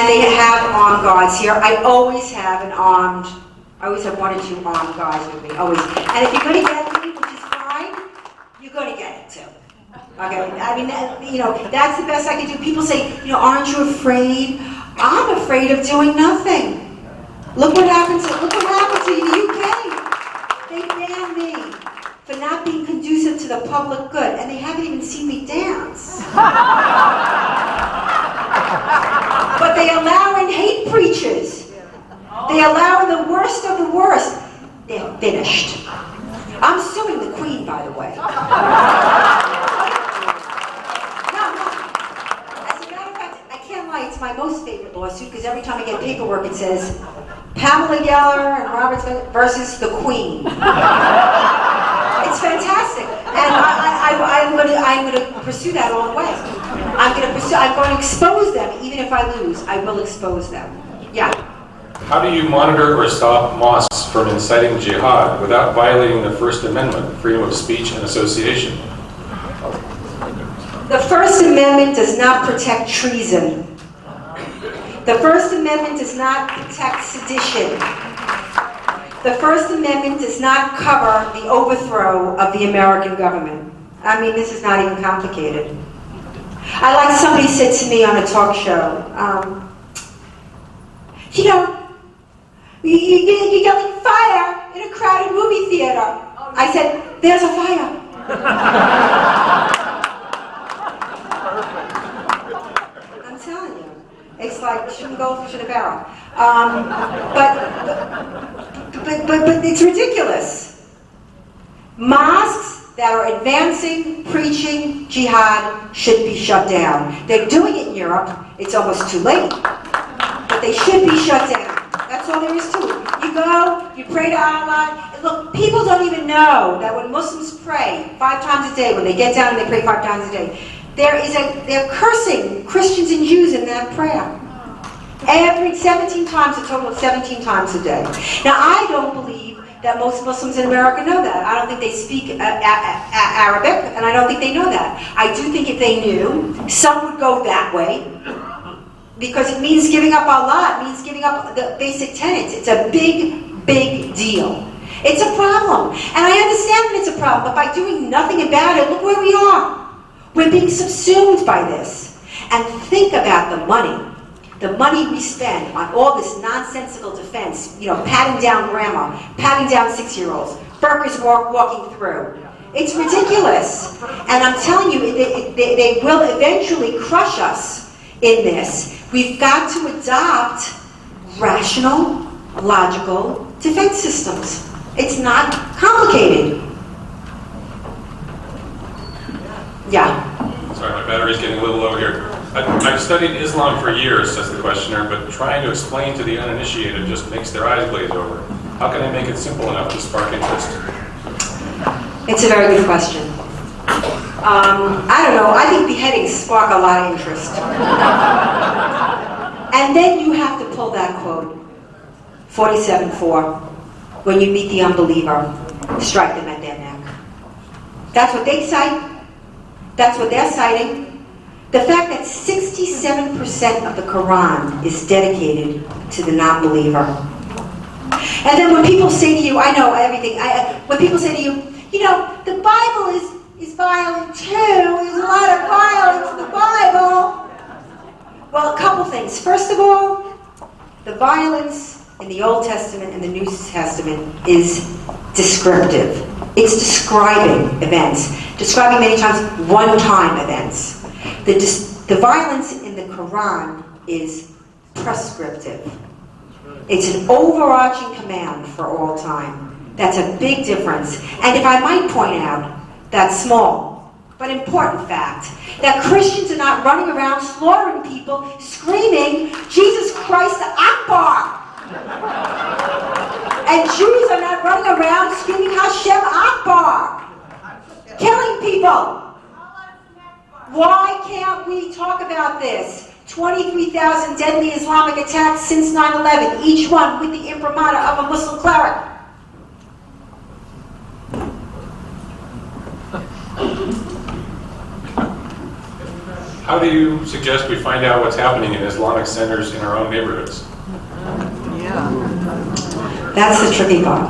they have armed guards here. I always have I always have 1 or 2 armed guys with me, always. And if you're going to get me, which is fine, you're going to get it too. Okay, I mean, you know, that's the best I can do. People say, you know, aren't you afraid? I'm afraid of doing nothing. Look what happened to the UK. They banned me for not being conducive to the public good, and they haven't even seen me dance. But they allow in hate preachers. They allow in the worst of the worst. They're finished. I'm suing the Queen, by the way. No. As a matter of fact, I can't lie, it's my most favorite lawsuit, because every time I get paperwork it says, Pamela Geller and Robert versus the Queen. It's fantastic, and I'm going to pursue that all the way. I'm going to expose them, even if I lose. I will expose them. Yeah. How do you monitor or stop mosques from inciting jihad without violating the First Amendment, freedom of speech and association? The First Amendment does not protect treason. The First Amendment does not protect sedition. The First Amendment does not cover the overthrow of the American government. I mean, this is not even complicated. Somebody said to me on a talk show, you know, you're yelling fire in a crowded movie theater. I said, there's a fire. I'm telling you. It's like, the goldfish in a barrel. But it's ridiculous. Mosques that are advancing, preaching jihad should be shut down. They're doing it in Europe. It's almost too late. But they should be shut down. That's all there is to it. You go, you pray to Allah. Look, people don't even know that when Muslims pray 5 times a day, when they get down and they pray 5 times a day, they're cursing Christians and Jews in that prayer. Every 17 times, a total of 17 times a day. Now, I don't believe that most Muslims in America know that. I don't think they speak Arabic, and I don't think they know that. I do think if they knew, some would go that way, because it means giving up Allah, it means giving up the basic tenets. It's a big, big deal. It's a problem, and I understand that it's a problem, but by doing nothing about it, look where we are. We're being subsumed by this. And think about the money we spend on all this nonsensical defense, patting down grandma, patting down 6-year-olds, burkas walking through. It's ridiculous. And I'm telling you, they will eventually crush us in this. We've got to adopt rational, logical defense systems. It's not complicated. Yeah. Sorry, my battery's getting a little low here. I've studied Islam for years, says the questioner, but trying to explain to the uninitiated just makes their eyes glaze over. How can I make it simple enough to spark interest? It's a very good question. I don't know. I think beheadings spark a lot of interest. And then you have to pull that quote, 47:4. When you meet the unbeliever, strike them at their neck. That's what they cite. That's what they're citing. The fact that 67% of the Quran is dedicated to the non-believer. And then when people say to you, I know everything, when people say to you, the Bible is violent too, there's a lot of violence in the Bible. Well, a couple things. First of all, the violence in the Old Testament and the New Testament is descriptive. It's describing events, describing many times one-time events. The violence in the Quran is prescriptive. It's an overarching command for all time. That's a big difference. And if I might point out that small but important fact, that Christians are not running around slaughtering people, screaming, Jesus Christ Akbar! And Jews are not running around screaming Hashem Akbar, killing people. Why can't we talk about this? 23,000 deadly Islamic attacks since 9/11, each one with the imprimatur of a Muslim cleric. How do you suggest we find out what's happening in Islamic centers in our own neighborhoods? That's the tricky part.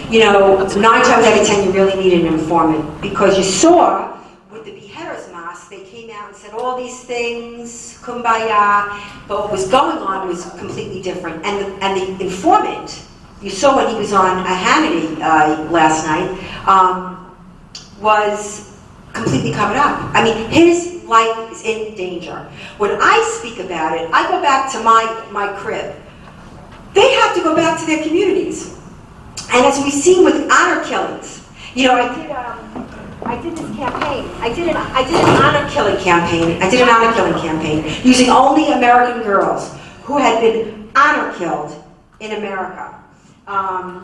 9 times out of 10 you really need an informant, because you saw with the beheaders mosque, they came out and said all these things, kumbaya, but what was going on was completely different. And the informant, you saw when he was on Hannity last night, was completely covered up. I mean, his life is in danger. When I speak about it, I go back to my crib. They have to go back to their communities. And as we've seen with honor killings, I did this campaign. I did an honor killing campaign. I did an honor killing campaign using only American girls who had been honor killed in America.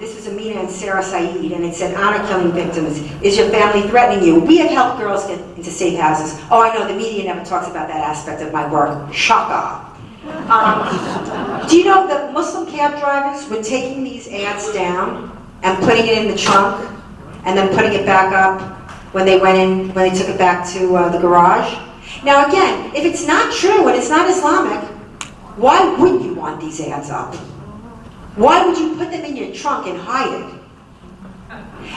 This was Amina and Sarah Saeed, and it said, honor killing victims, is your family threatening you? We have helped girls get into safe houses. Oh, I know, the media never talks about that aspect of my work. Shaka. Do you know that Muslim cab drivers were taking these ads down and putting it in the trunk and then putting it back up when they took it back to the garage? Now again, if it's not true and it's not Islamic, why would you want these ads up? Why would you put them in your trunk and hide it?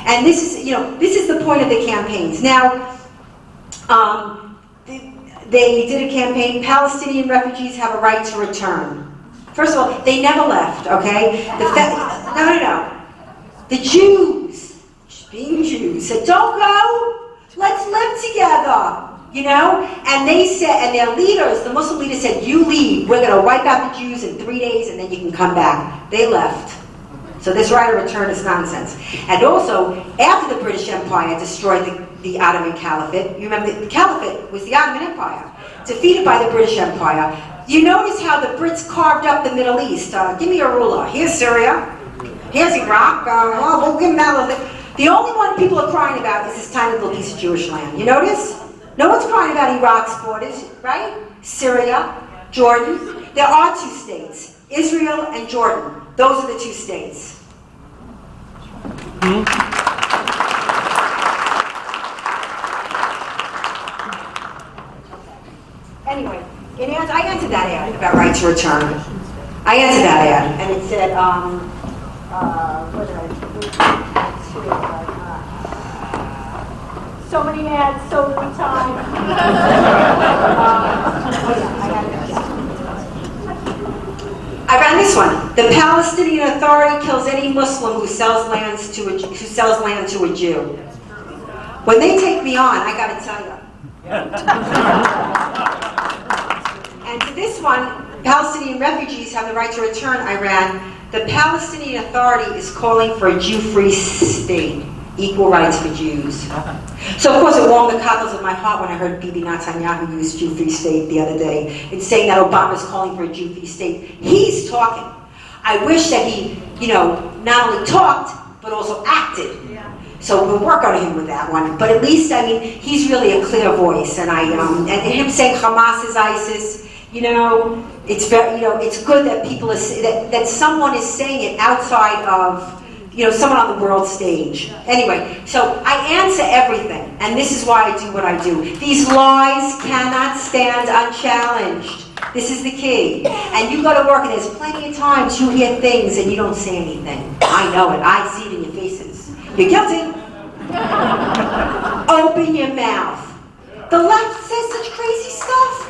And this is the point of the campaigns. Now, they did a campaign, Palestinian refugees have a right to return. First of all, they never left, okay? No. The Jews, being Jews, said, don't go, let's live together. you know? And they said, and their leaders, the Muslim leaders said, you leave, we're going to wipe out the Jews in 3 days and then you can come back. They left. So this right of return is nonsense. And also, after the British Empire destroyed the Ottoman Caliphate, you remember the Caliphate was the Ottoman Empire, defeated by the British Empire. You notice how the Brits carved up the Middle East. Give me a ruler. Here's Syria. Here's Iraq. We'll give them that little bit. The only one people are crying about is this tiny little piece of Jewish land. You notice? No one's crying about Iraq's borders, right? Syria, Jordan. There are 2 states, Israel and Jordan. Those are the 2 states. Anyway, I answered that ad about right to return. I answered that ad, and it said, what did I do? So many ads, so little time. I ran this one. The Palestinian Authority kills any Muslim who sells land to a Jew. When they take me on, I got to tell you. And to this one, Palestinian refugees have the right to return. I ran. The Palestinian Authority is calling for a Jew-free state, equal rights for Jews. So of course it warmed the cockles of my heart when I heard Bibi Netanyahu use Jew-free state the other day in saying that Obama's calling for a Jew-free state. He's talking. I wish that he, not only talked, but also acted. So we'll work on him with that one. But at least, he's really a clear voice. And and him saying Hamas is ISIS, it's very, it's good that people are, that someone is saying it outside of, someone on the world stage. Anyway, so I answer everything, and this is why I do what I do. These lies cannot stand unchallenged. This is the key. And you go to work, and there's plenty of times you hear things and you don't say anything. I know it. I see it in your faces. You're guilty. Open your mouth. The left says such crazy stuff.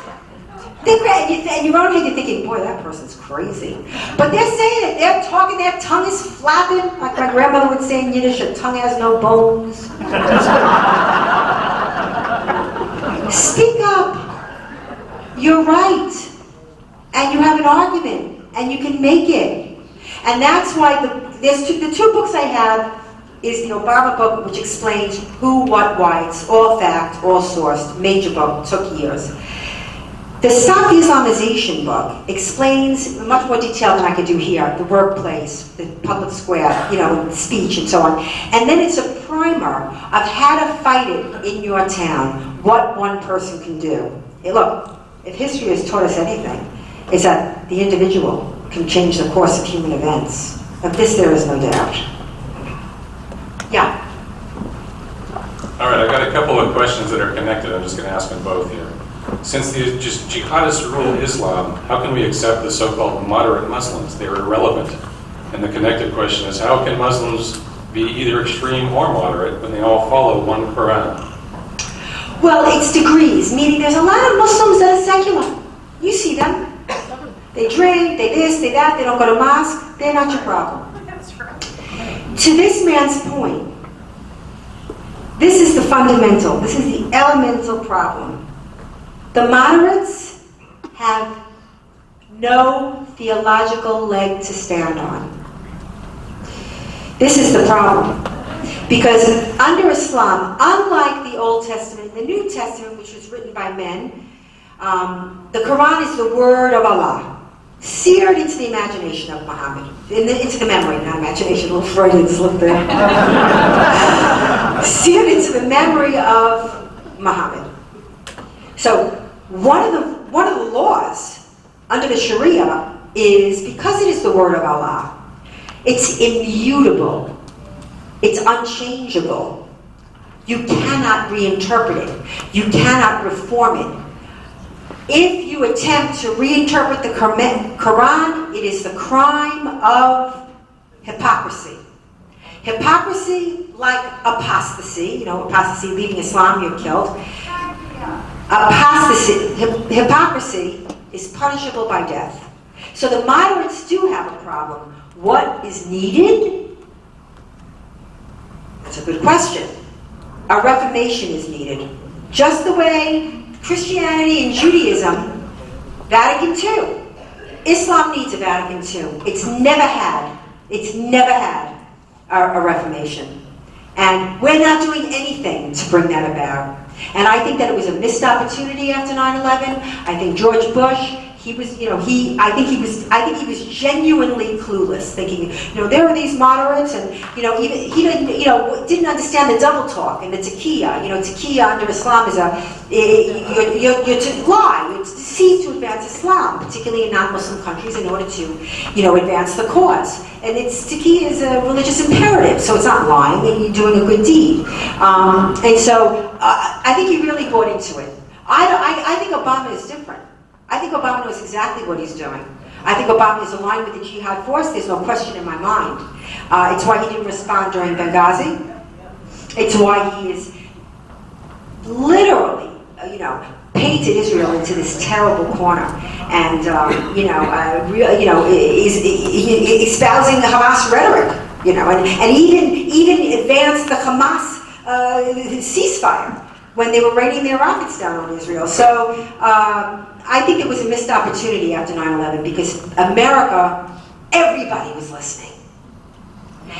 And you're on here, you're thinking, boy, that person's crazy. But they're saying it. They're talking. Their tongue is flapping. Like my grandmother would say in Yiddish, your tongue has no bones. Speak up. You're right. And you have an argument. And you can make it. And that's why the 2 books I have is the Obama book, which explains who, what, why. It's all fact, all sourced. Major book. Took years. The Stop Islamization book explains in much more detail than I could do here, the workplace, the public square, speech and so on. And then it's a primer of how to fight it in your town, what one person can do. Look, if history has taught us anything, it's that the individual can change the course of human events. Of this there is no doubt. Yeah? All right, I've got a couple of questions that are connected. I'm just going to ask them both here. Since the jihadists rule Islam, how can we accept the so-called moderate Muslims? They are irrelevant. And the connected question is, how can Muslims be either extreme or moderate when they all follow one Quran? Well, it's degrees, meaning there's a lot of Muslims that are secular. You see them. They drink, they this, they that, they don't go to mosque. They're not your problem. That's right. To this man's point, this is the fundamental, this is the elemental problem. The moderates have no theological leg to stand on. This is the problem. Because under Islam, unlike the Old Testament, the New Testament, which was written by men, the Quran is the word of Allah, seared into the imagination of Muhammad, into the memory, not imagination, a little Freudian slip there. Seared into the memory of Muhammad. So one of the laws under the Sharia is, because it is the word of Allah, it's immutable, it's unchangeable. You cannot reinterpret it. You cannot reform it. If you attempt to reinterpret the Quran, it is the crime of hypocrisy. Hypocrisy, like apostasy, apostasy, leaving Islam, you're killed. Hypocrisy is punishable by death. So the moderates do have a problem. What is needed? That's a good question. A reformation is needed. Just the way Christianity and Judaism, Vatican II. Islam needs a Vatican II. It's never had a Reformation. And we're not doing anything to bring that about. And I think that it was a missed opportunity after 9/11. I think George Bush, he was, I think he was genuinely clueless, thinking, there are these moderates, and even he didn't understand the double talk and the taqiyya. Taqiyya under Islam is you're to lie, you're to deceive to advance Islam, particularly in non-Muslim countries, in order to advance the cause. And taqiyya is a religious imperative, so it's not lying, and you're doing a good deed. And so I think he really bought into it. I think Obama is different. I think Obama knows exactly what he's doing. I think Obama is aligned with the jihad force. There's no question in my mind. It's why he didn't respond during Benghazi. It's why he is literally, painted Israel into this terrible corner, and is espousing the Hamas rhetoric, and even advanced the Hamas ceasefire when they were raining their rockets down on Israel. So I think it was a missed opportunity after 9/11 because America, everybody was listening.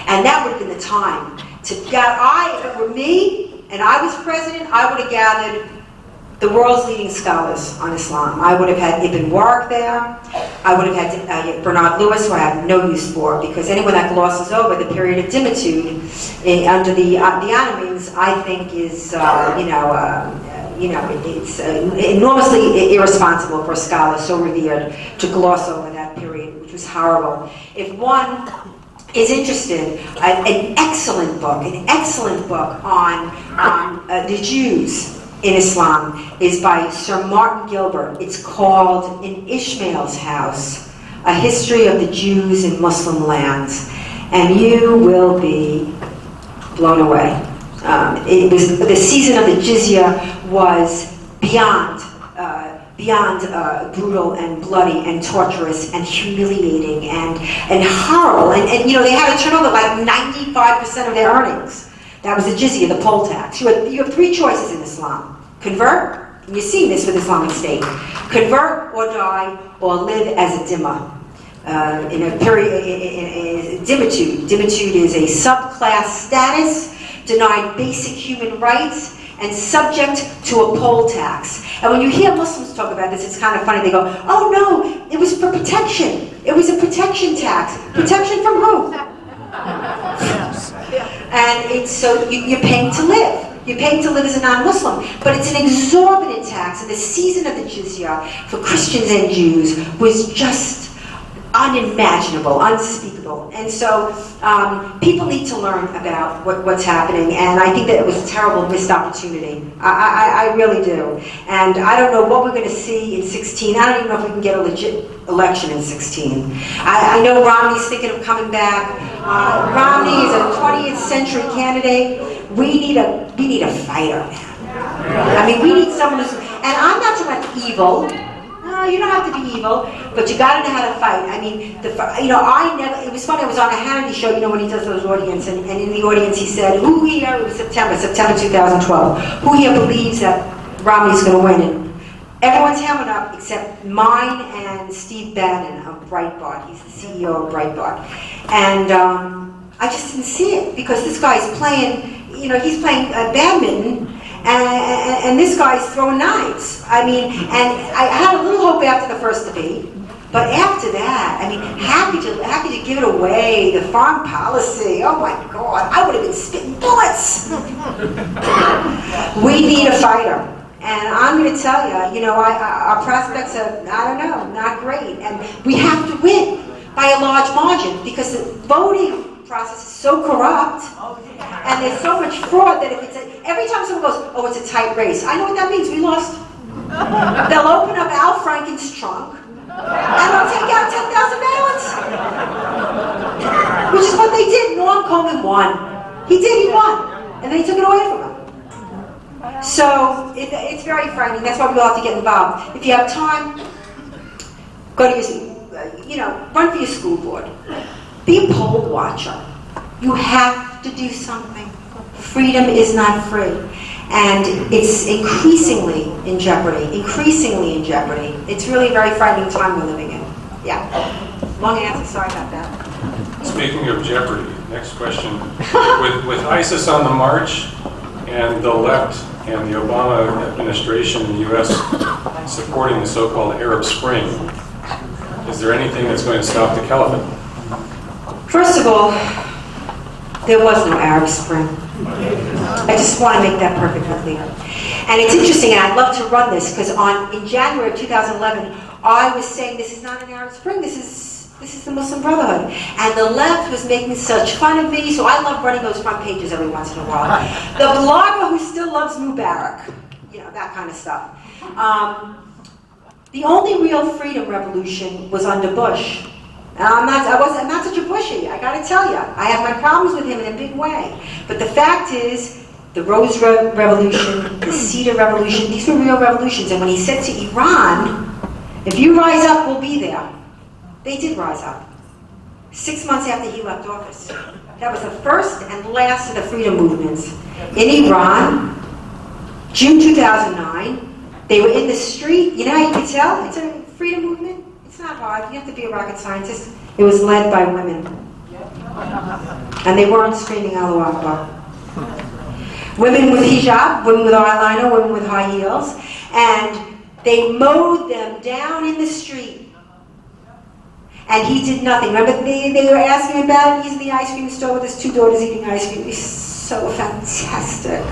And that would have been the time to if it were me and I was president, I would have gathered the world's leading scholars on Islam. I would have had Ibn Warq there. I would have had Bernard Lewis, who I have no use for, because anyone that glosses over the period of dimitude under the Ottomans, I think is, it's enormously irresponsible for a scholar so revered to gloss over that period, which was horrible. If one is interested, an excellent book on the Jews in Islam is by Sir Martin Gilbert. It's called In Ishmael's House, A History of the Jews in Muslim Lands. And you will be blown away. The season of the jizya was beyond brutal and bloody and torturous and humiliating and horrible. And they had to turn over like 95% of their earnings. That was the jizya, the poll tax. You have three choices in Islam. Convert, and you're seeing this with Islamic State. Convert or die or live as a dhimma. In a period, dimitude. Dimitude is a subclass status, denied basic human rights, and subject to a poll tax. And when you hear Muslims talk about this, it's kind of funny. They go, oh no, it was for protection. It was a protection tax. Protection from who? And it's so you're paying to live. You're paying to live as a non-Muslim. But it's an exorbitant tax. And the season of the jizya for Christians and Jews was just unimaginable, unspeakable. And so people need to learn about what's happening, and I think that it was a terrible missed opportunity. I really do. And I don't know what we're going to see in 16. I don't even know if we can get a legit election in 16. I know Romney's thinking of coming back. Romney is a 20th century candidate. We need a fighter, man. I mean, we need someone who's, and I'm not talking about evil. No, you don't have to be evil, but you got to know how to fight. I mean, it was funny, I was on a Hannity show, when he does those audience, and in the audience he said, who here, it was September 2012, who here believes that Romney's going to win? And everyone's hammering up except mine and Steve Bannon of Breitbart. He's the CEO of Breitbart. And I just didn't see it, because this guy's playing, he's playing badminton, and this guy's throwing knives. I mean, and I had a little hope after the first debate, but after that, I mean, happy to give it away. The foreign policy, oh my God, I would have been spitting bullets. We need a fighter. And I'm going to tell you, our prospects are, not great. And we have to win by a large margin, because the voting process is so corrupt, and there's so much fraud that every time someone goes, oh, it's a tight race, I know what that means, we lost. They'll open up Al Franken's trunk, and they'll take out 10,000 ballots. Which is what they did. Norm Coleman won. He won. And then he took it away from him. So it's very frightening. That's why we all have to get involved. If you have time, go to your, run for your school board. Be a poll watcher. You have to do something. Freedom is not free. And it's increasingly in jeopardy, increasingly in jeopardy. It's really a very frightening time we're living in. Yeah. Long answer, sorry about that. Speaking of jeopardy, next question. With ISIS on the march and the left and the Obama administration in the U.S. supporting the so-called Arab Spring, is there anything that's going to stop the caliphate? First of all, there was no Arab Spring. I just want to make that perfectly clear. And it's interesting, and I'd love to run this, because in January of 2011, I was saying this is not an Arab Spring, this is the Muslim Brotherhood. And the left was making such fun of me, so I love running those front pages every once in a while. The blogger who still loves Mubarak, you know, that kind of stuff. The only real freedom revolution was under Bush. I'm not such a Bushy, I gotta tell you. I have my problems with him in a big way. But the fact is, the Rose Revolution, the Cedar Revolution, these were real revolutions. And when he said to Iran, if you rise up, we'll be there. They did rise up. 6 months after he left office. That was the first and last of the freedom movements. In Iran, June 2009, they were in the street. You know how you can tell? It's a freedom movement. It's not hard. You have to be a rocket scientist. It was led by women. And they weren't screaming Allahu Akbar. Women with hijab, women with eyeliner, women with high heels. And they mowed them down in the street. And he did nothing. Remember, they were asking about it. He's in the ice cream store with his 2 daughters eating ice cream. He's so fantastic.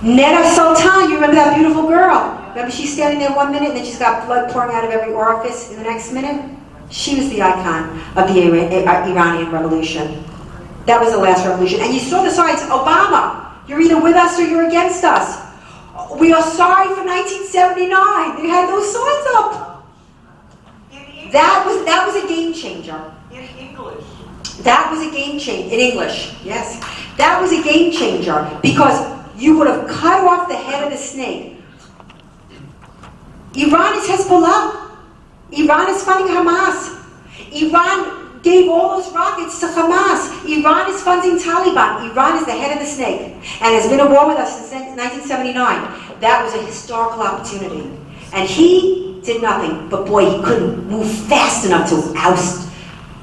Neda Sultan, you remember that beautiful girl? Remember she's standing there 1 minute and then she's got blood pouring out of every orifice in the next minute? She was the icon of the Iranian Revolution. That was the last revolution. And you saw the signs, Obama, you're either with us or you're against us. We are sorry for 1979. They had those signs up. That was a game changer. In English. That was a game changer. In English, yes. That was a game changer because you would have cut off the head of the snake. Iran is Hezbollah. Iran is funding Hamas. Iran gave all those rockets to Hamas. Iran is funding Taliban. Iran is the head of the snake and has been at war with us since 1979. That was a historical opportunity. And he did nothing, but boy, he couldn't move fast enough to oust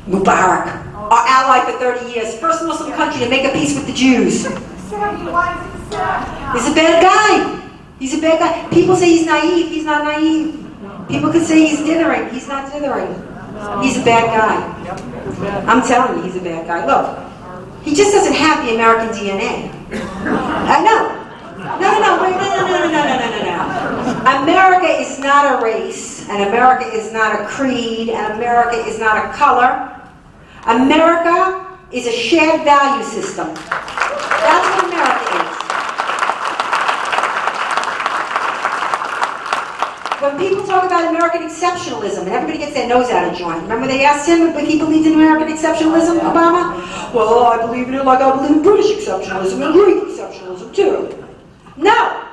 Mubarak, our ally for 30 years, first Muslim country to make a peace with the Jews. He's a bad guy. He's a bad guy. People say he's naive. He's not naive. People could say he's dithering. He's not dithering. He's a bad guy. I'm telling you, he's a bad guy. Look, he just doesn't have the American DNA. I know. No. America is not a race, and America is not a creed, and America is not a color. America is a shared value system. That's what America is. When people talk about American exceptionalism, and everybody gets their nose out of joint. Remember they asked him if he believed in American exceptionalism, Obama? Well, I believe in it like I believe in British exceptionalism and Greek exceptionalism too. No!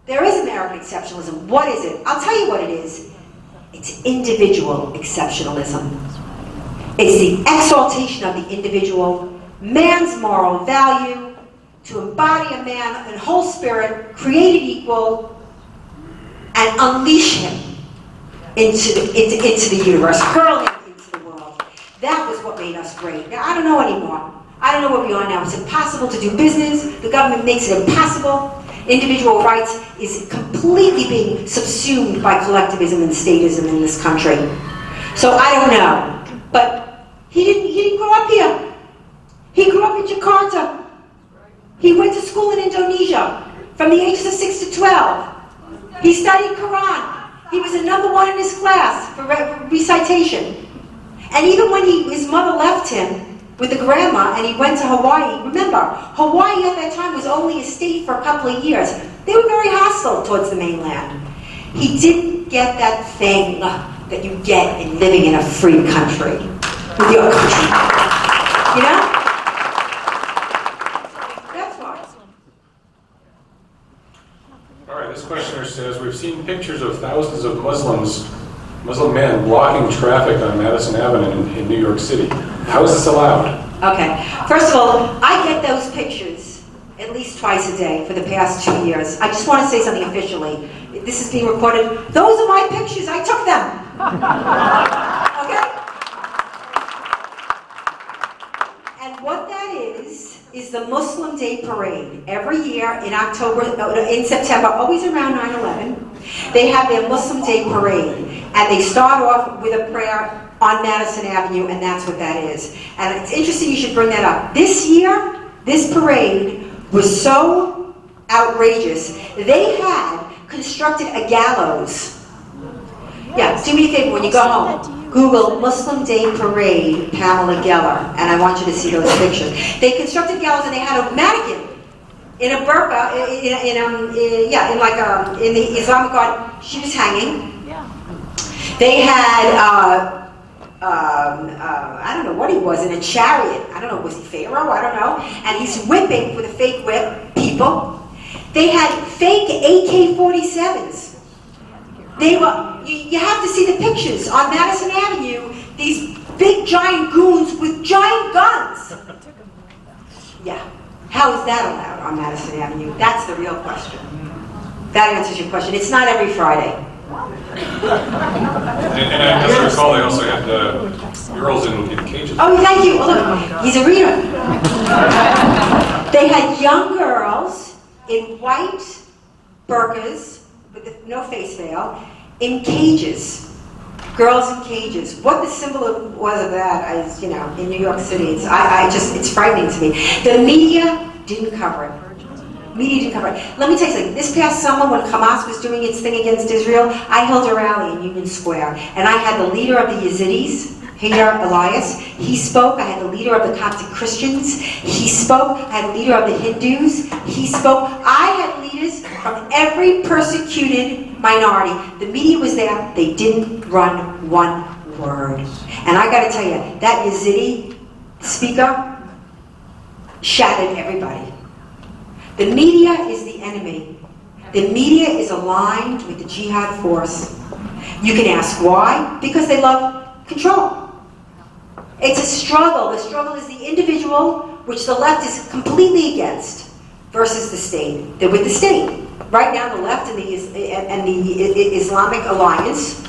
There is American exceptionalism. What is it? I'll tell you what it is. It's individual exceptionalism. It's the exaltation of the individual, man's moral value, to embody a man in whole spirit, created equal, and unleash him into the universe, hurl him into the world. That was what made us great. Now, I don't know anymore. I don't know where we are now. It's impossible to do business. The government makes it impossible. Individual rights is completely being subsumed by collectivism and statism in this country. So I don't know. But he didn't grow up here. He grew up in Jakarta. He went to school in Indonesia from the ages of 6 to 12. He studied Quran. He was a #1 in his class for recitation. And even when his mother left him with the grandma and he went to Hawaii, remember, Hawaii at that time was only a state for a couple of years. They were very hostile towards the mainland. He didn't get that thing that you get in living in a free country, with your country. You know? That's why. All right, this questioner says, we've seen pictures of thousands of Muslim men blocking traffic on Madison Avenue in New York City. How is this allowed? Okay. First of all, I get those pictures at least least twice a day for the past 2 years. I just want to say something officially. This is being recorded. Those are my pictures. I took them. Okay? And what that is the Muslim Day Parade. Every year in September, always around 9/11, they have their Muslim Day Parade. And they start off with a prayer on Madison Avenue, and that's what that is. And it's interesting you should bring that up. This year, this parade was so outrageous, they had constructed a gallows. Yeah, do me a favor when you go home. Google Muslim Day Parade, Pamela Geller, and I want you to see those pictures. They constructed gallows and they had a mannequin in a burqa, in the Islamic God, she was hanging. They had, I don't know what he was, in a chariot. I don't know, was he Pharaoh? I don't know. And he's whipping with a fake whip people. They had fake AK-47s. They were, you have to see the pictures on Madison Avenue, these big giant goons with giant guns. Yeah. How is that allowed on Madison Avenue? That's the real question. That answers your question. It's not every Friday. And as I recall, they also had girls in cages. Oh, thank you. Well, look, he's a reader. They had young girls in white burqas with no face veil in cages. Girls in cages. What the symbol was of that is, in New York City, it's frightening to me. The media didn't cover it. Media didn't cover it. Let me tell you something. This past summer, when Hamas was doing its thing against Israel, I held a rally in Union Square, and I had the leader of the Yazidis, Haydar Elias. He spoke. I had the leader of the Coptic Christians. He spoke. I had the leader of the Hindus. He spoke. I had leaders from every persecuted minority. The media was there. They didn't run one word. And I got to tell you, that Yazidi speaker shattered everybody. The media is the enemy. The media is aligned with the jihad force. You can ask why? Because they love control. It's a struggle. The struggle is the individual, which the left is completely against, versus the state. They're with the state. Right now, the left and the Islamic Alliance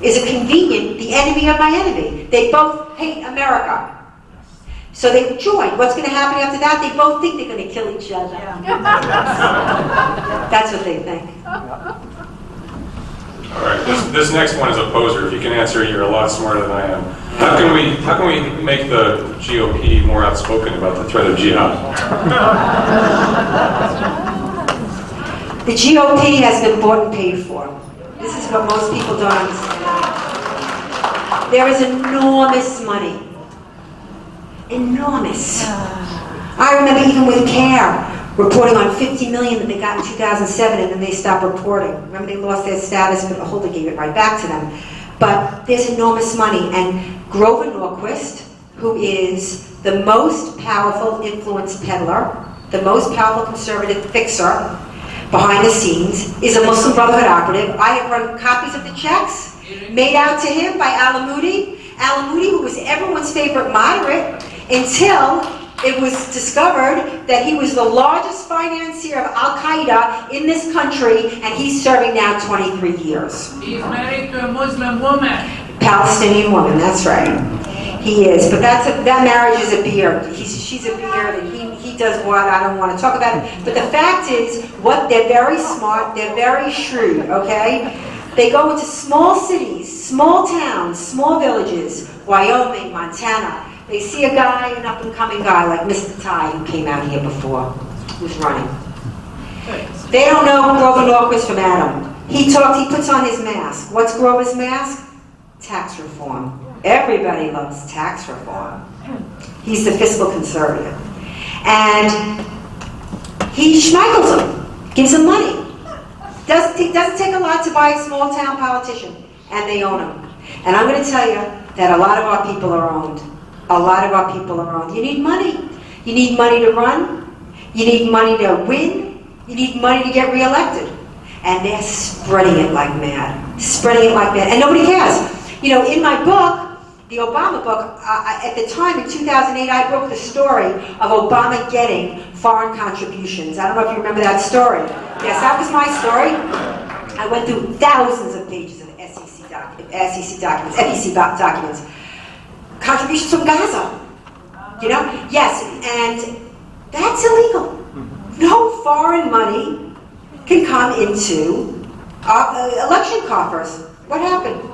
is the enemy of my enemy. They both hate America. So they've joined. What's going to happen after that? They both think they're going to kill each other. Yeah. That's what they think. All right. This next one is a poser. If you can answer, you're a lot smarter than I am. How can we make the GOP more outspoken about the threat of jihad? The GOP has been bought and paid for. This is what most people don't understand. There is enormous money. Enormous. I remember even with CAIR reporting on $50 million that they got in 2007, and then they stopped reporting. Remember, they lost their status, but Holder gave it right back to them. But there's enormous money, and Grover Norquist, who is the most powerful influence peddler, the most powerful conservative fixer behind the scenes, is a Muslim Brotherhood operative. I have run copies of the checks made out to him by Alamoudi. Alamoudi, who was everyone's favorite moderate, until it was discovered that he was the largest financier of Al-Qaeda in this country, and he's serving now 23 years. He's married to a Muslim woman. Palestinian woman, that's right. He is, but that marriage is a beard. She's a beard, and he does what? I don't want to talk about it. But the fact is, they're very smart, they're very shrewd, okay? They go into small cities, small towns, small villages, Wyoming, Montana. They see a guy, an up-and-coming guy like Mr. Ty, who came out here before, who's running. They don't know Grover Norquist from Adam. He puts on his mask. What's Grover's mask? Tax reform. Everybody loves tax reform. He's the fiscal conservative. And he schmeichels them, gives them money. It doesn't take a lot to buy a small-town politician, and they own him. And I'm going to tell you that a lot of our people are owned. A lot of our people are owned. You need money. You need money to run. You need money to win. You need money to get reelected. And they're spreading it like mad. Spreading it like mad. And nobody cares. In my book, the Obama book, at the time in 2008, I broke the story of Obama getting foreign contributions. I don't know if you remember that story. Yes, that was my story. I went through thousands of pages of SEC documents, FEC documents. Contributions from Gaza. You know? Yes, and that's illegal. No foreign money can come into election coffers. What happened?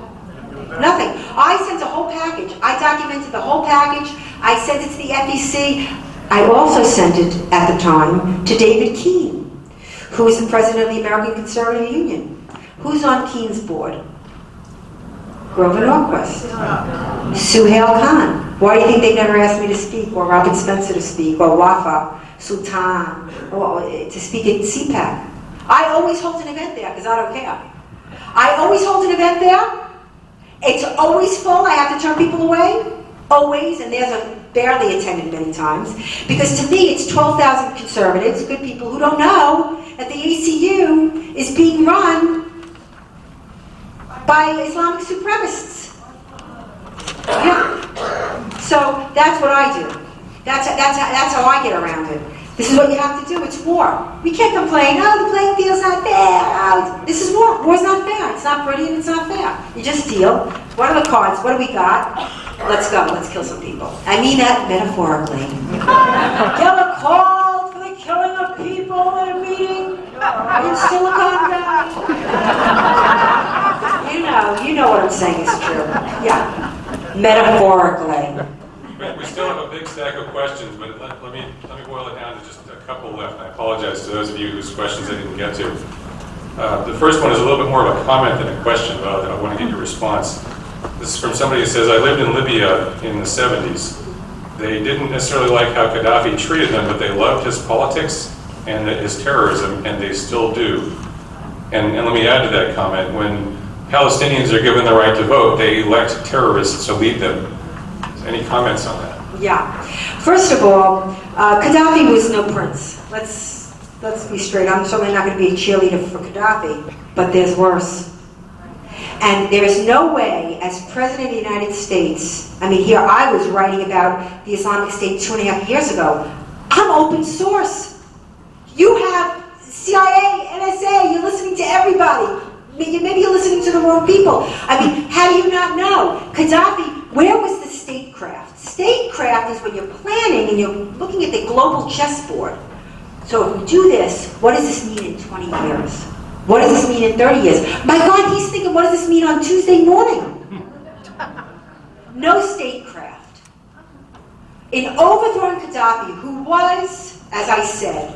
Nothing. I sent a whole package. I documented the whole package. I sent it to the FEC. I also sent it, at the time, to David Keene, who is the president of the American Conservative Union. Who's on Keene's board? Grover Norquist. Suhail Khan. Why do you think they never asked me to speak, or Robert Spencer to speak, or Wafa Sultan, or to speak at CPAC? I always hold an event there, because I don't care. I always hold an event there. It's always full. I have to turn people away. Always. And there's a barely attended many times. Because to me, it's 12,000 conservatives, good people, who don't know that the ACU is being run by Islamic supremacists. Yeah. So that's what I do. That's how I get around it. This is what you have to do. It's war. We can't complain. Oh, the playing field's not fair. Oh, this is war. War's not fair. It's not pretty and it's not fair. You just deal. What are the cards? What do we got? Let's go. Let's kill some people. I mean that metaphorically. Geller called for the killing of people at a meeting in Silicon Valley. You know what I'm saying is true. Yeah. Metaphorically. We still have a big stack of questions, but let me boil it down to just a couple left. And I apologize to those of you whose questions I didn't get to. The first one is a little bit more of a comment than a question, but I want to get your response. This is from somebody who says, I lived in Libya in the 70s. They didn't necessarily like how Gaddafi treated them, but they loved his politics and his terrorism, and they still do. And let me add to that comment. When Palestinians are given the right to vote, they elect terrorists to lead them. Any comments on that? Yeah. First of all, Gaddafi was no prince. Let's be straight. I'm certainly not going to be a cheerleader for Gaddafi, but there's worse. And there is no way, as President of the United States, I mean, here I was writing about the Islamic State 2.5 years ago. I'm open source. You have CIA, NSA, you're listening to everybody. Maybe you're listening to the wrong people. I mean, how do you not know? Gaddafi, where was the statecraft? Statecraft is when you're planning and you're looking at the global chessboard. So if we do this, what does this mean in 20 years? What does this mean in 30 years? My God, he's thinking, what does this mean on Tuesday morning? No statecraft. In overthrowing Gaddafi, who was, as I said,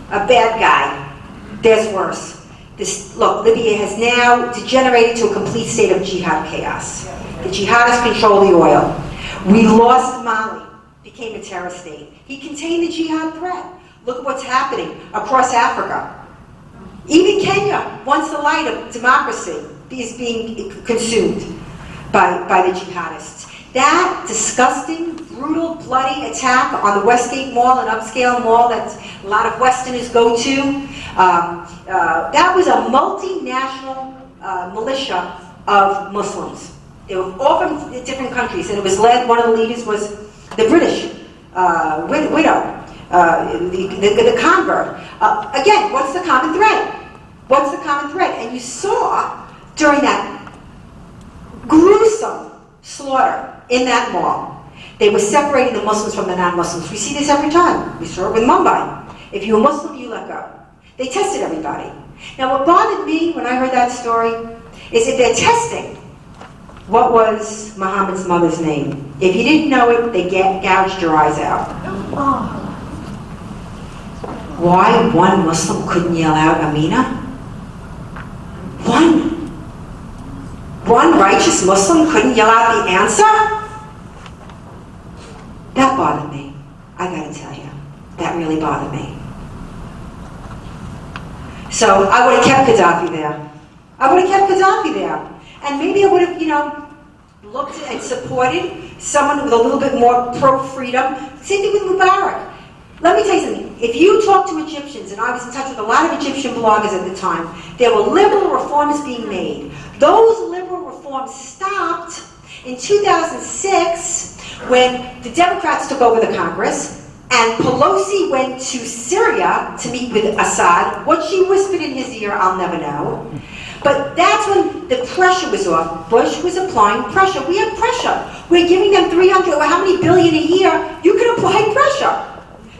a bad guy, there's worse. Look, Libya has now degenerated to a complete state of jihad chaos. The jihadists control the oil. We lost Mali, became a terror state. He contained the jihad threat. Look at what's happening across Africa. Even Kenya, once the light of democracy, is being consumed by the jihadists. That disgusting, brutal, bloody attack on the Westgate Mall, an upscale mall that a lot of Westerners go to, that was a multinational militia of Muslims. They were all from different countries, and it was led, one of the leaders was the British widow, the convert. Again, what's the common thread? What's the common thread? And you saw during that gruesome slaughter in that mall, they were separating the Muslims from the non-Muslims. We see this every time. We saw it with Mumbai. If you're a Muslim, you let go. They tested everybody. Now, what bothered me when I heard that story is if they're testing, what was Muhammad's mother's name? If you didn't know it, they gouged your eyes out. Why one Muslim couldn't yell out Amina? One righteous Muslim couldn't yell out the answer? That bothered me. I gotta tell you. That really bothered me. So I would have kept Gaddafi there. I would have kept Gaddafi there. And maybe I would have, looked and supported someone with a little bit more pro-freedom. Same thing with Mubarak. Let me tell you something. If you talk to Egyptians, and I was in touch with a lot of Egyptian bloggers at the time, there were liberal reforms being made. Those liberal reforms stopped. In 2006, when the Democrats took over the Congress, and Pelosi went to Syria to meet with Assad, what she whispered in his ear, I'll never know. But that's when the pressure was off. Bush was applying pressure. We have pressure. We're giving them 300, or how many billion a year? You can apply pressure.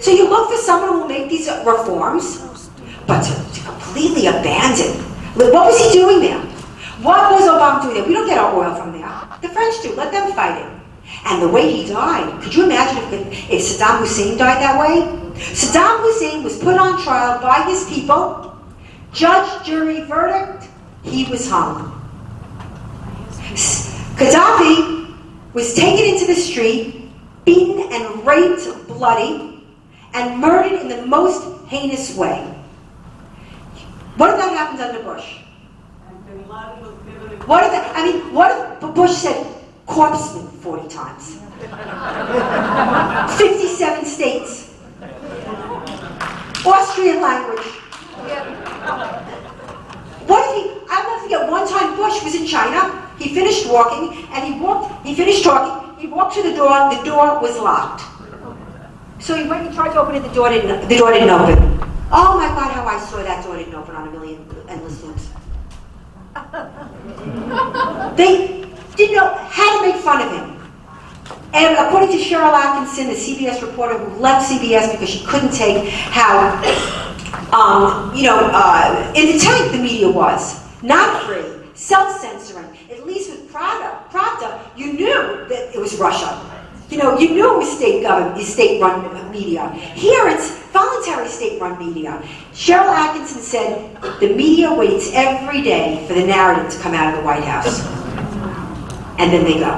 So you look for someone who will make these reforms, but to completely abandon. What was he doing there? What was Obama doing there? We don't get our oil from there. The French do. Let them fight it. And the way he died, could you imagine if Saddam Hussein died that way? Saddam Hussein was put on trial by his people, judge, jury, verdict, he was hung. Gaddafi was taken into the street, beaten and raped bloody, and murdered in the most heinous way. What if that happened under Bush? What if Bush said, corpseman 40 times. 57 states. Austrian language. What if I'll never forget, one time Bush was in China, he finished walking, and he finished talking, he walked to the door was locked. So he went and tried to open it, the door didn't open. Oh my God, how I saw that door didn't open on a million endless loops. They didn't know how to make fun of him. And according to Cheryl Atkinson, the CBS reporter who left CBS because she couldn't take how, in the tank the media was. Not free, self-censoring. At least with Pravda, you knew that it was Russia. You knew it was state-run media. Here it's voluntary state-run media. Cheryl Atkinson said, the media waits every day for the narrative to come out of the White House. And then they go.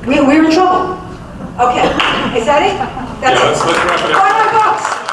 We're in trouble. Okay, is that it? That's let's wrap it up. Buy my books.